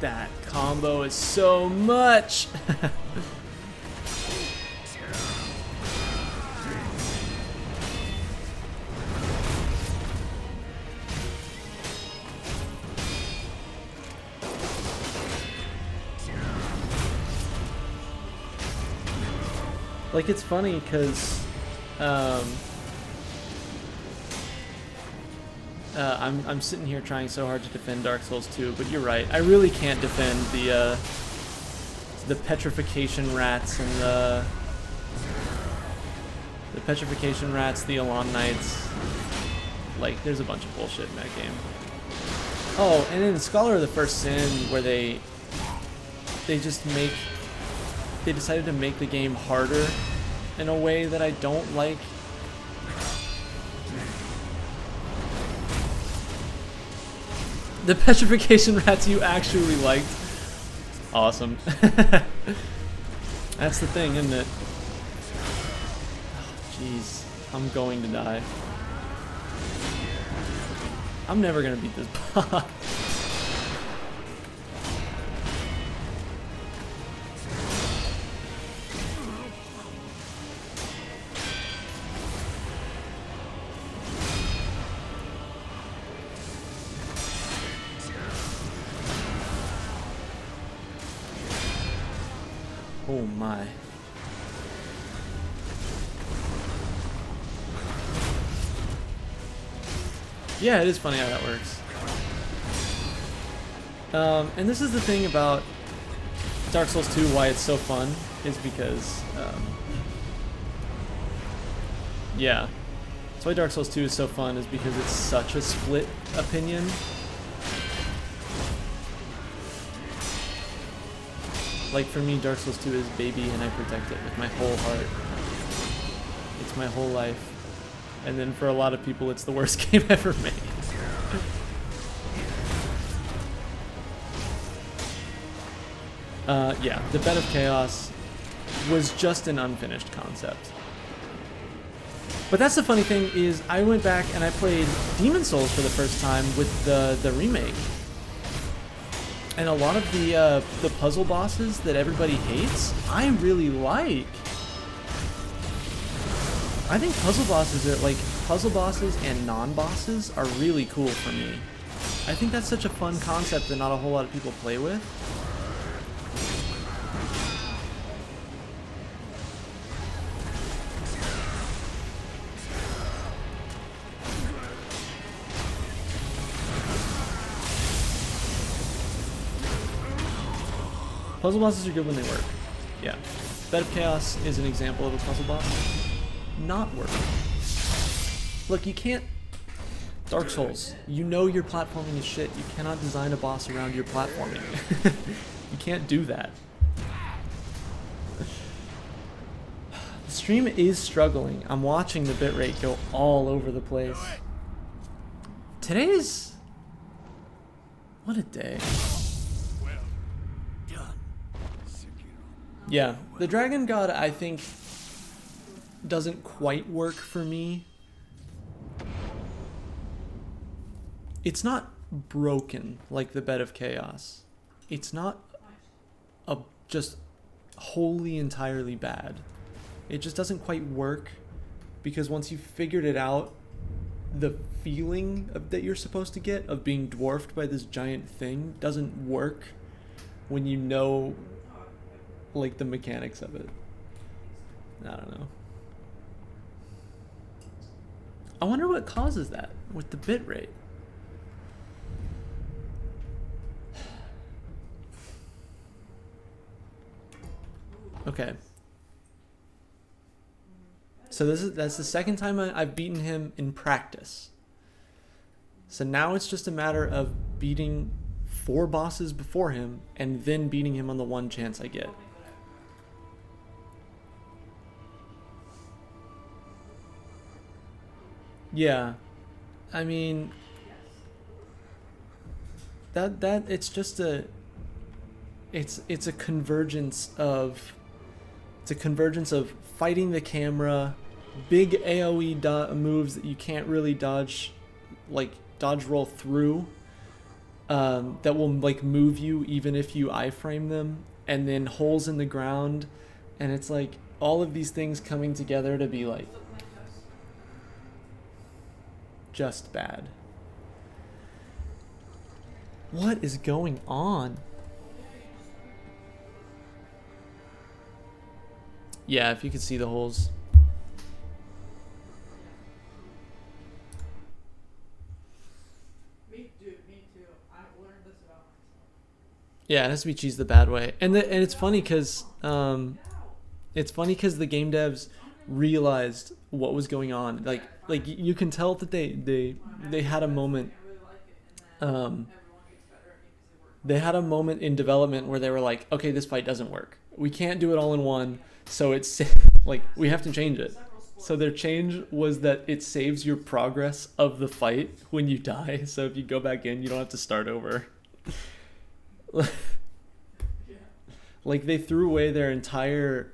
That combo is so much. Like, it's funny because I'm sitting here trying so hard to defend Dark Souls 2, but you're right. I really can't defend the petrification rats and the petrification rats, the Elan Knights. Like, there's a bunch of bullshit in that game. Oh, and in Scholar of the First Sin, where they decided to make the game harder in a way that I don't like. The petrification rats you actually liked. Awesome. That's the thing, isn't it? Jeez, I'm going to die. I'm never gonna beat this boss. Oh my. Yeah, it is funny how that works. And this is the thing about Dark Souls 2, why it's so fun, is because, yeah. That's why Dark Souls 2 is so fun, is because it's such a split opinion. Like, for me, Dark Souls 2 is baby, and I protect it with my whole heart. It's my whole life. And then for a lot of people, it's the worst game ever made. Yeah, the Bed of Chaos was just an unfinished concept. But that's the funny thing, is I went back and I played Demon Souls for the first time with the remake. And a lot of the puzzle bosses that everybody hates, I really like. I think puzzle bosses are, like, puzzle bosses and non-bosses are really cool for me. I think that's such a fun concept that not a whole lot of people play with. Puzzle bosses are good when they work. Yeah. Bed of Chaos is an example of a puzzle boss not working. Look, you can't... Dark Souls, you know your platforming is shit. You cannot design a boss around your platforming. You can't do that. The stream is struggling. I'm watching the bitrate go all over the place. Today's... What a day. Yeah, the Dragon God, I think, doesn't quite work for me. It's not broken like the Bed of Chaos. It's not just wholly entirely bad. It just doesn't quite work because once you've figured it out, the feeling that you're supposed to get of being dwarfed by this giant thing doesn't work when you know, like, the mechanics of it. I don't know. I wonder what causes that with the bitrate. Okay. So that's the second time I've beaten him in practice. So now it's just a matter of beating 4 bosses before him and then beating him on the one chance I get. Yeah. I mean, that it's just it's a convergence of fighting the camera, big AoE moves that you can't really dodge roll through, that will, like, move you even if you iframe them, and then holes in the ground, and it's like all of these things coming together to be like just bad. What is going on? Yeah, if you could see the holes. Me too. I learned this about myself. Yeah, it has to be cheesed the bad way. And it's funny because the game devs realized what was going on. Like you can tell that they had a moment. They had a moment in development where they were like, okay, this fight doesn't work. We can't do it all in one, so it's like we have to change it. So their change was that it saves your progress of the fight when you die. So if you go back in, you don't have to start over. Yeah. Like they threw away their entire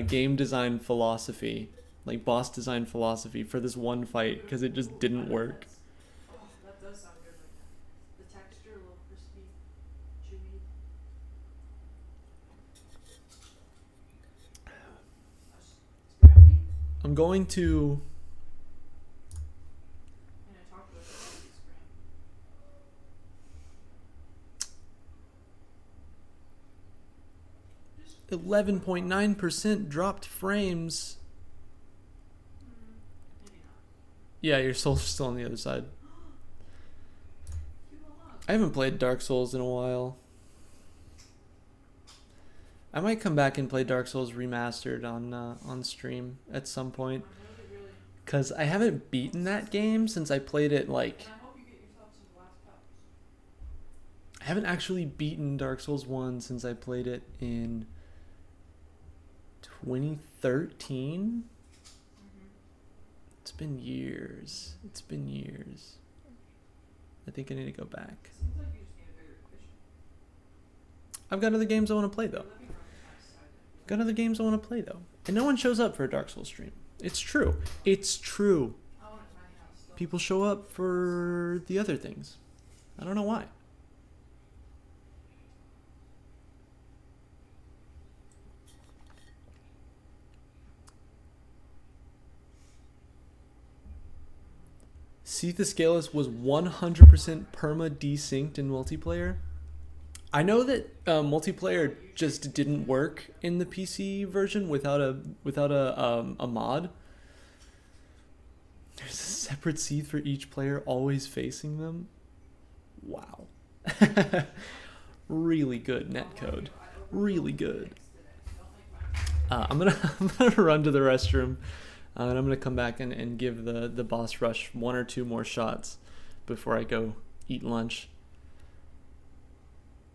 game design philosophy, like boss design philosophy, for this one fight because it just didn't work. Oh, that does sound good like that. The texture, a little crispy, chewy. Scrappy? I'm going to. And I talked about the scram. 11.9% dropped frames. Maybe not. Yeah, your soul's still on the other side. Cute little mug. I haven't played Dark Souls in a while. I might come back and play Dark Souls Remastered on stream at some point. I'm really, really. Because I haven't beaten that game since I played it, like... And I hope you get yourself some glass cups. I haven't actually beaten Dark Souls 1 since I played it in 2013. It's been years. It's been years. I think I need to go back. Seems like you just need a bigger cushion. I've got other games I want to play, though. Your living room is nice side. Got other games I want to play, though. And no one shows up for a Dark Souls stream. It's true. It's true. I want a tiny house still. People show up for the other things. I don't know why. Seath Escalis was 100% perma desynced in multiplayer. I know that multiplayer just didn't work in the PC version without a mod. There's a separate Seath for each player, always facing them. Wow. Really good netcode. Really good. I'm gonna run to the restroom. And I'm going to come back and give the boss rush one or two more shots before I go eat lunch.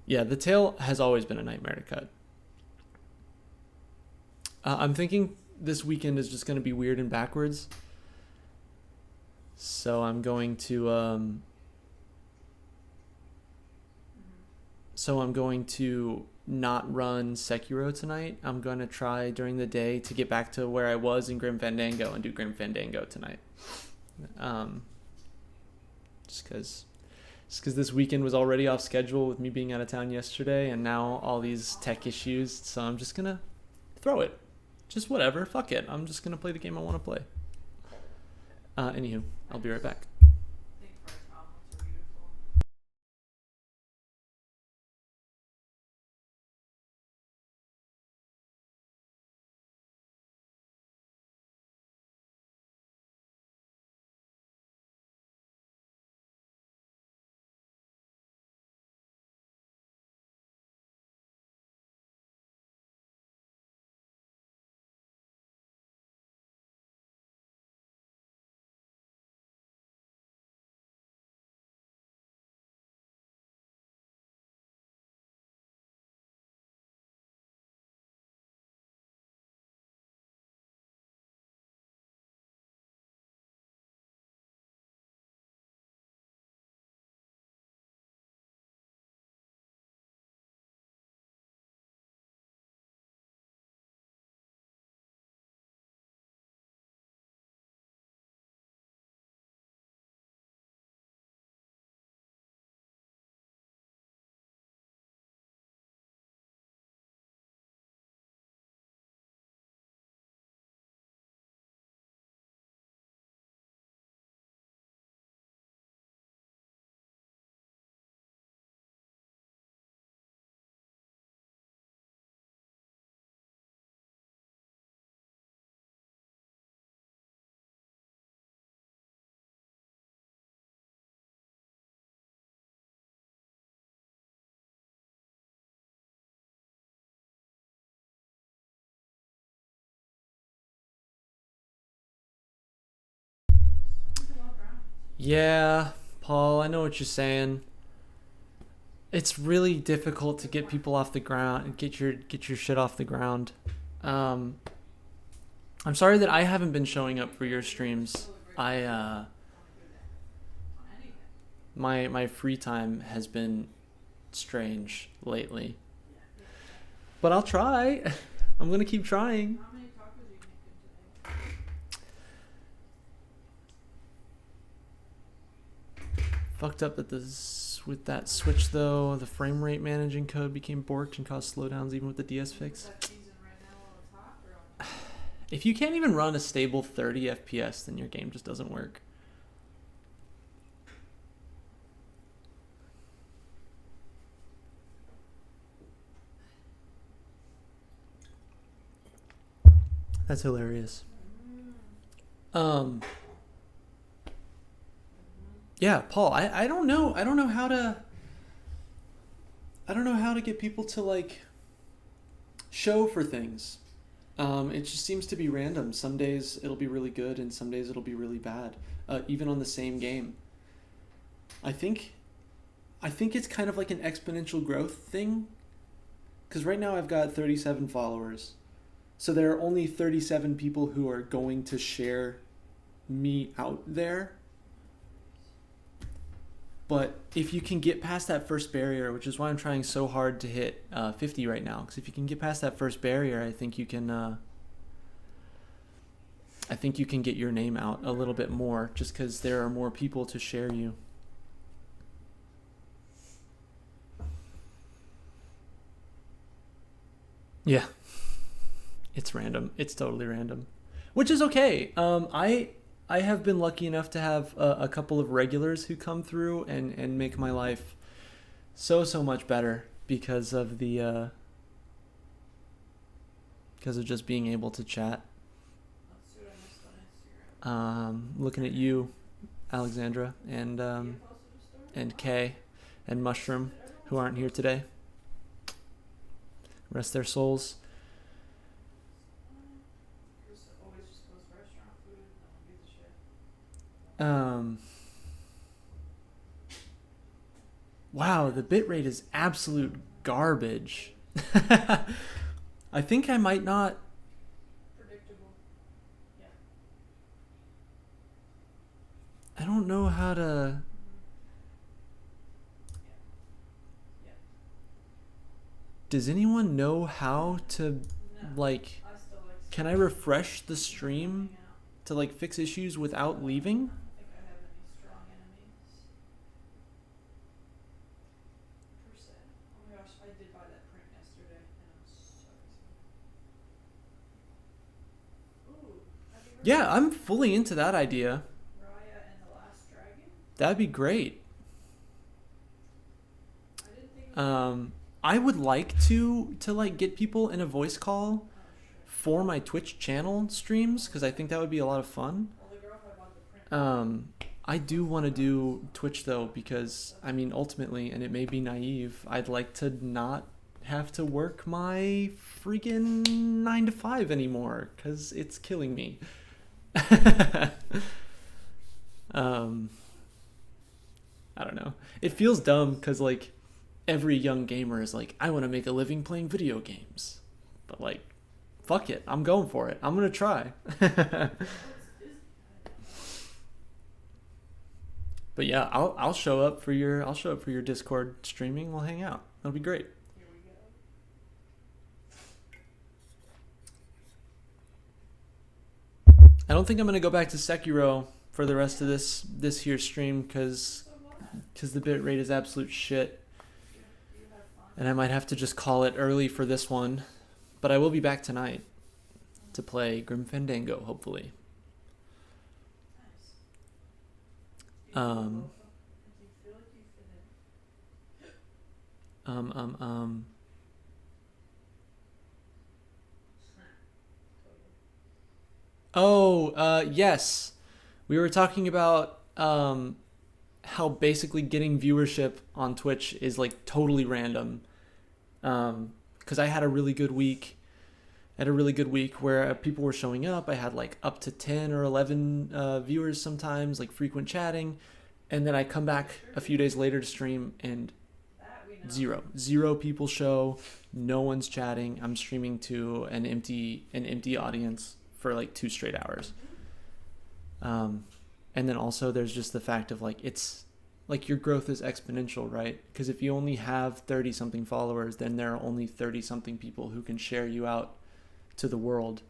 Yeah, the tail has always been a nightmare to cut. I'm thinking this weekend is just going to be weird and backwards. So I'm going to... not run Sekiro tonight. I'm going to try during the day to get back to where I was in Grim Fandango and do Grim Fandango tonight. Just because this weekend was already off schedule with me being out of town yesterday and now all these tech issues. So I'm just going to throw it. Just whatever. Fuck it. I'm just going to play the game I want to play. Anywho, I'll be right back. I think fried omelets are beautiful. Yeah, Paul, I know what you're saying. It's really difficult to get people off the ground and get your shit off the ground. I'm sorry that I haven't been showing up for your streams. I my free time has been strange lately, but I'll try. I'm gonna keep trying. How many tacos are you making today? Fucked up that with that switch though. The frame rate managing code became borked and caused slowdowns even with the DS fix. That season right now while it's hot or on? If you can't even run a stable 30 FPS, then your game just doesn't work. That's hilarious. Yeah, Paul, I don't know. I don't know how to get people to like show for things. It just seems to be random. Some days it'll be really good and some days it'll be really bad. Even on the same game. I think it's kind of like an exponential growth thing. Because right now I've got 37 followers. So there are only 37 people who are going to share me out there. But if you can get past that first barrier, which is why I'm trying so hard to hit 50 right now, because if you can get past that first barrier, I think you can get your name out a little bit more, just because there are more people to share you. Yeah, it's random. It's totally random, which is okay. I have been lucky enough to have a couple of regulars who come through and make my life so much better because of the because of just being able to chat. Let's see what I missed on Instagram. Looking at you, Alexandra, and You posted a story? Kay and Mushroom, who aren't here today. Rest their souls. Chris always just goes restaurant food. No one gives a shit. Wow, the bitrate is absolute garbage. I think I might not. Predictable. Yeah. I don't know how to. Yeah. Does anyone know how to, No. like, I still like. can I refresh the stream Hanging out. to, like, fix issues without leaving? I don't think I have any strong enemies. Per se. Oh my gosh, I did buy that print yesterday and I'm so excited. Ooh, have you heard Yeah, of I'm fully into that idea. Raya and the Last Dragon? That'd be great. I didn't think it was. I would like to like get people in a voice call Oh shit. for my Twitch channel streams because I think that would be a lot of fun. Well, the girl who I bought the print. I do want to do Twitch though because I mean ultimately, and it may be naive, I'd like to not have to work my freaking 9 to 5 anymore because it's killing me. I don't know. It feels dumb because like every young gamer is like, I want to make a living playing video games, but like, fuck it, I'm going for it. I'm gonna try. But yeah, I'll show up for your Discord streaming. We'll hang out. That'll be great. Here we go. I don't think I'm gonna go back to Sekiro for the rest of this here stream because So what? the bitrate is absolute shit, You have fun. and I might have to just call it early for this one. But I will be back tonight to play Grim Fandango, hopefully. Nice. Do you feel Um, welcome? Do you feel like you fit in? Totally. Oh, yes. We were talking about how basically getting viewership on Twitch is like totally random. Because I had a really good week. Where people were showing up. I had like up to 10 or 11 viewers sometimes, like frequent chatting. And then I come back a few days later to stream and That we know. zero people show. No one's chatting. I'm streaming to an empty audience for like 2 straight hours. And then also there's just the fact of like, it's like your growth is exponential, right? Because if you only have 30 something followers, then there are only 30 something people who can share you out to the world.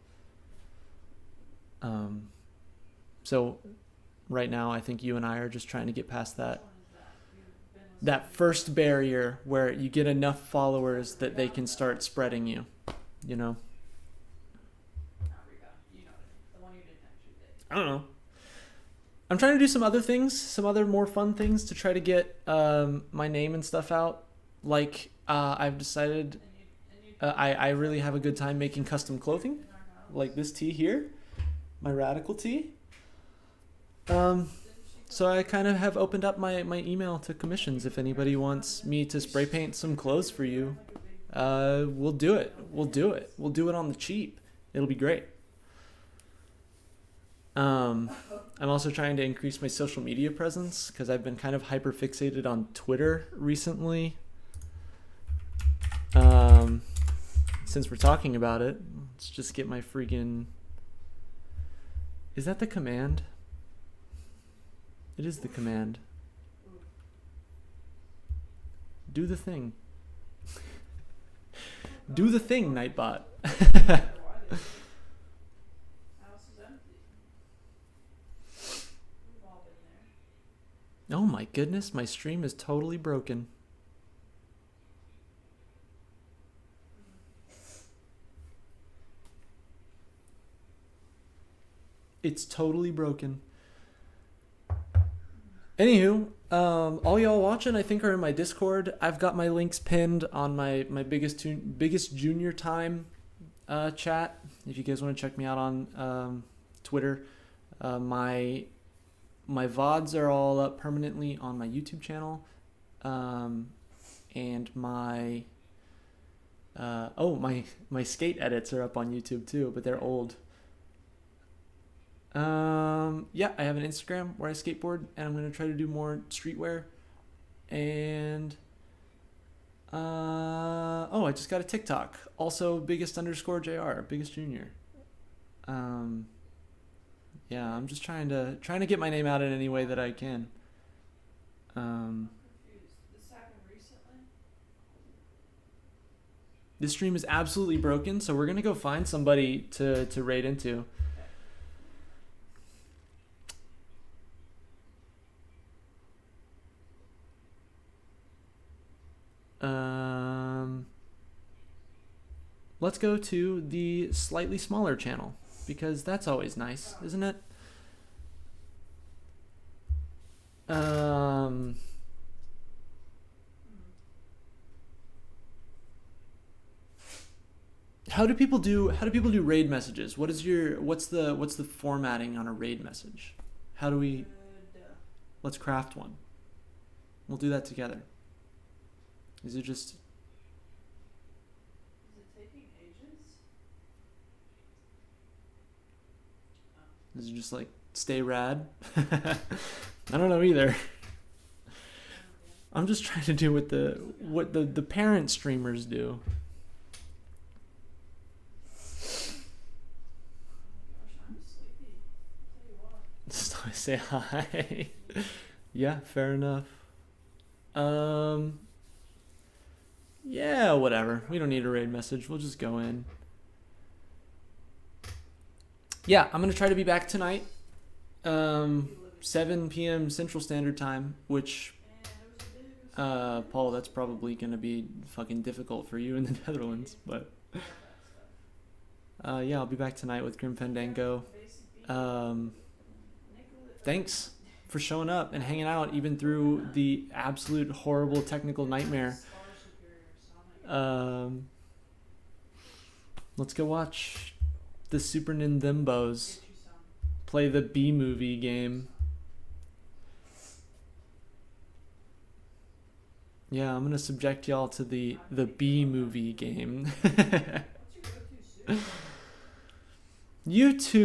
So right now I think you and I are just trying to get past that first barrier where you get enough followers that they can start spreading you, you know? I don't know. I'm trying to do some other things, some other more fun things to try to get my name and stuff out. Like I've decided I really have a good time making custom clothing, like this tee here, my radical tee. So I kind of have opened up my email to commissions. If anybody wants me to spray paint some clothes for you, we'll do it. We'll do it on the cheap. It'll be great. I'm also trying to increase my social media presence because I've been kind of hyper fixated on Twitter recently. Since we're talking about it, let's just get my freaking... Is that the command? It is the command. Do the thing. Do the thing, Nightbot. Oh my goodness, my stream is totally broken. It's totally broken. Anywho, all y'all watching, I think, are in my Discord. I've got my links pinned on my biggest junior time chat. If you guys want to check me out on Twitter, my VODs are all up permanently on my YouTube channel, and my skate edits are up on YouTube too, but they're old. Yeah, I have an Instagram where I skateboard, and I'm gonna try to do more streetwear. And I just got a TikTok, also biggest_JR, biggest junior. Yeah, I'm just trying to get my name out in any way that I can. This happened recently? This stream is absolutely broken, so we're gonna go find somebody to raid into. Let's go to the slightly smaller channel, because that's always nice, isn't it? How do people do raid messages? What's the formatting on a raid message? How do we... Let's craft one. We'll do that together. Is it just... Is it taking ages? Is it just like stay rad? I don't know either. I'm just trying to do what the parent streamers do. I'm sleepy. I'll tell you what. Say hi. Yeah, fair enough. Yeah, whatever. We don't need a raid message. We'll just go in. Yeah, I'm gonna try to be back tonight. 7 p.m. Central Standard Time, which Paul, that's probably gonna be fucking difficult for you in the Netherlands, but yeah, I'll be back tonight with Grim Fandango. Thanks for showing up and hanging out even through the absolute horrible technical nightmare. Let's go watch the Super Nintendos play the B-movie game. Yeah, I'm gonna subject y'all to the B-movie game. YouTube.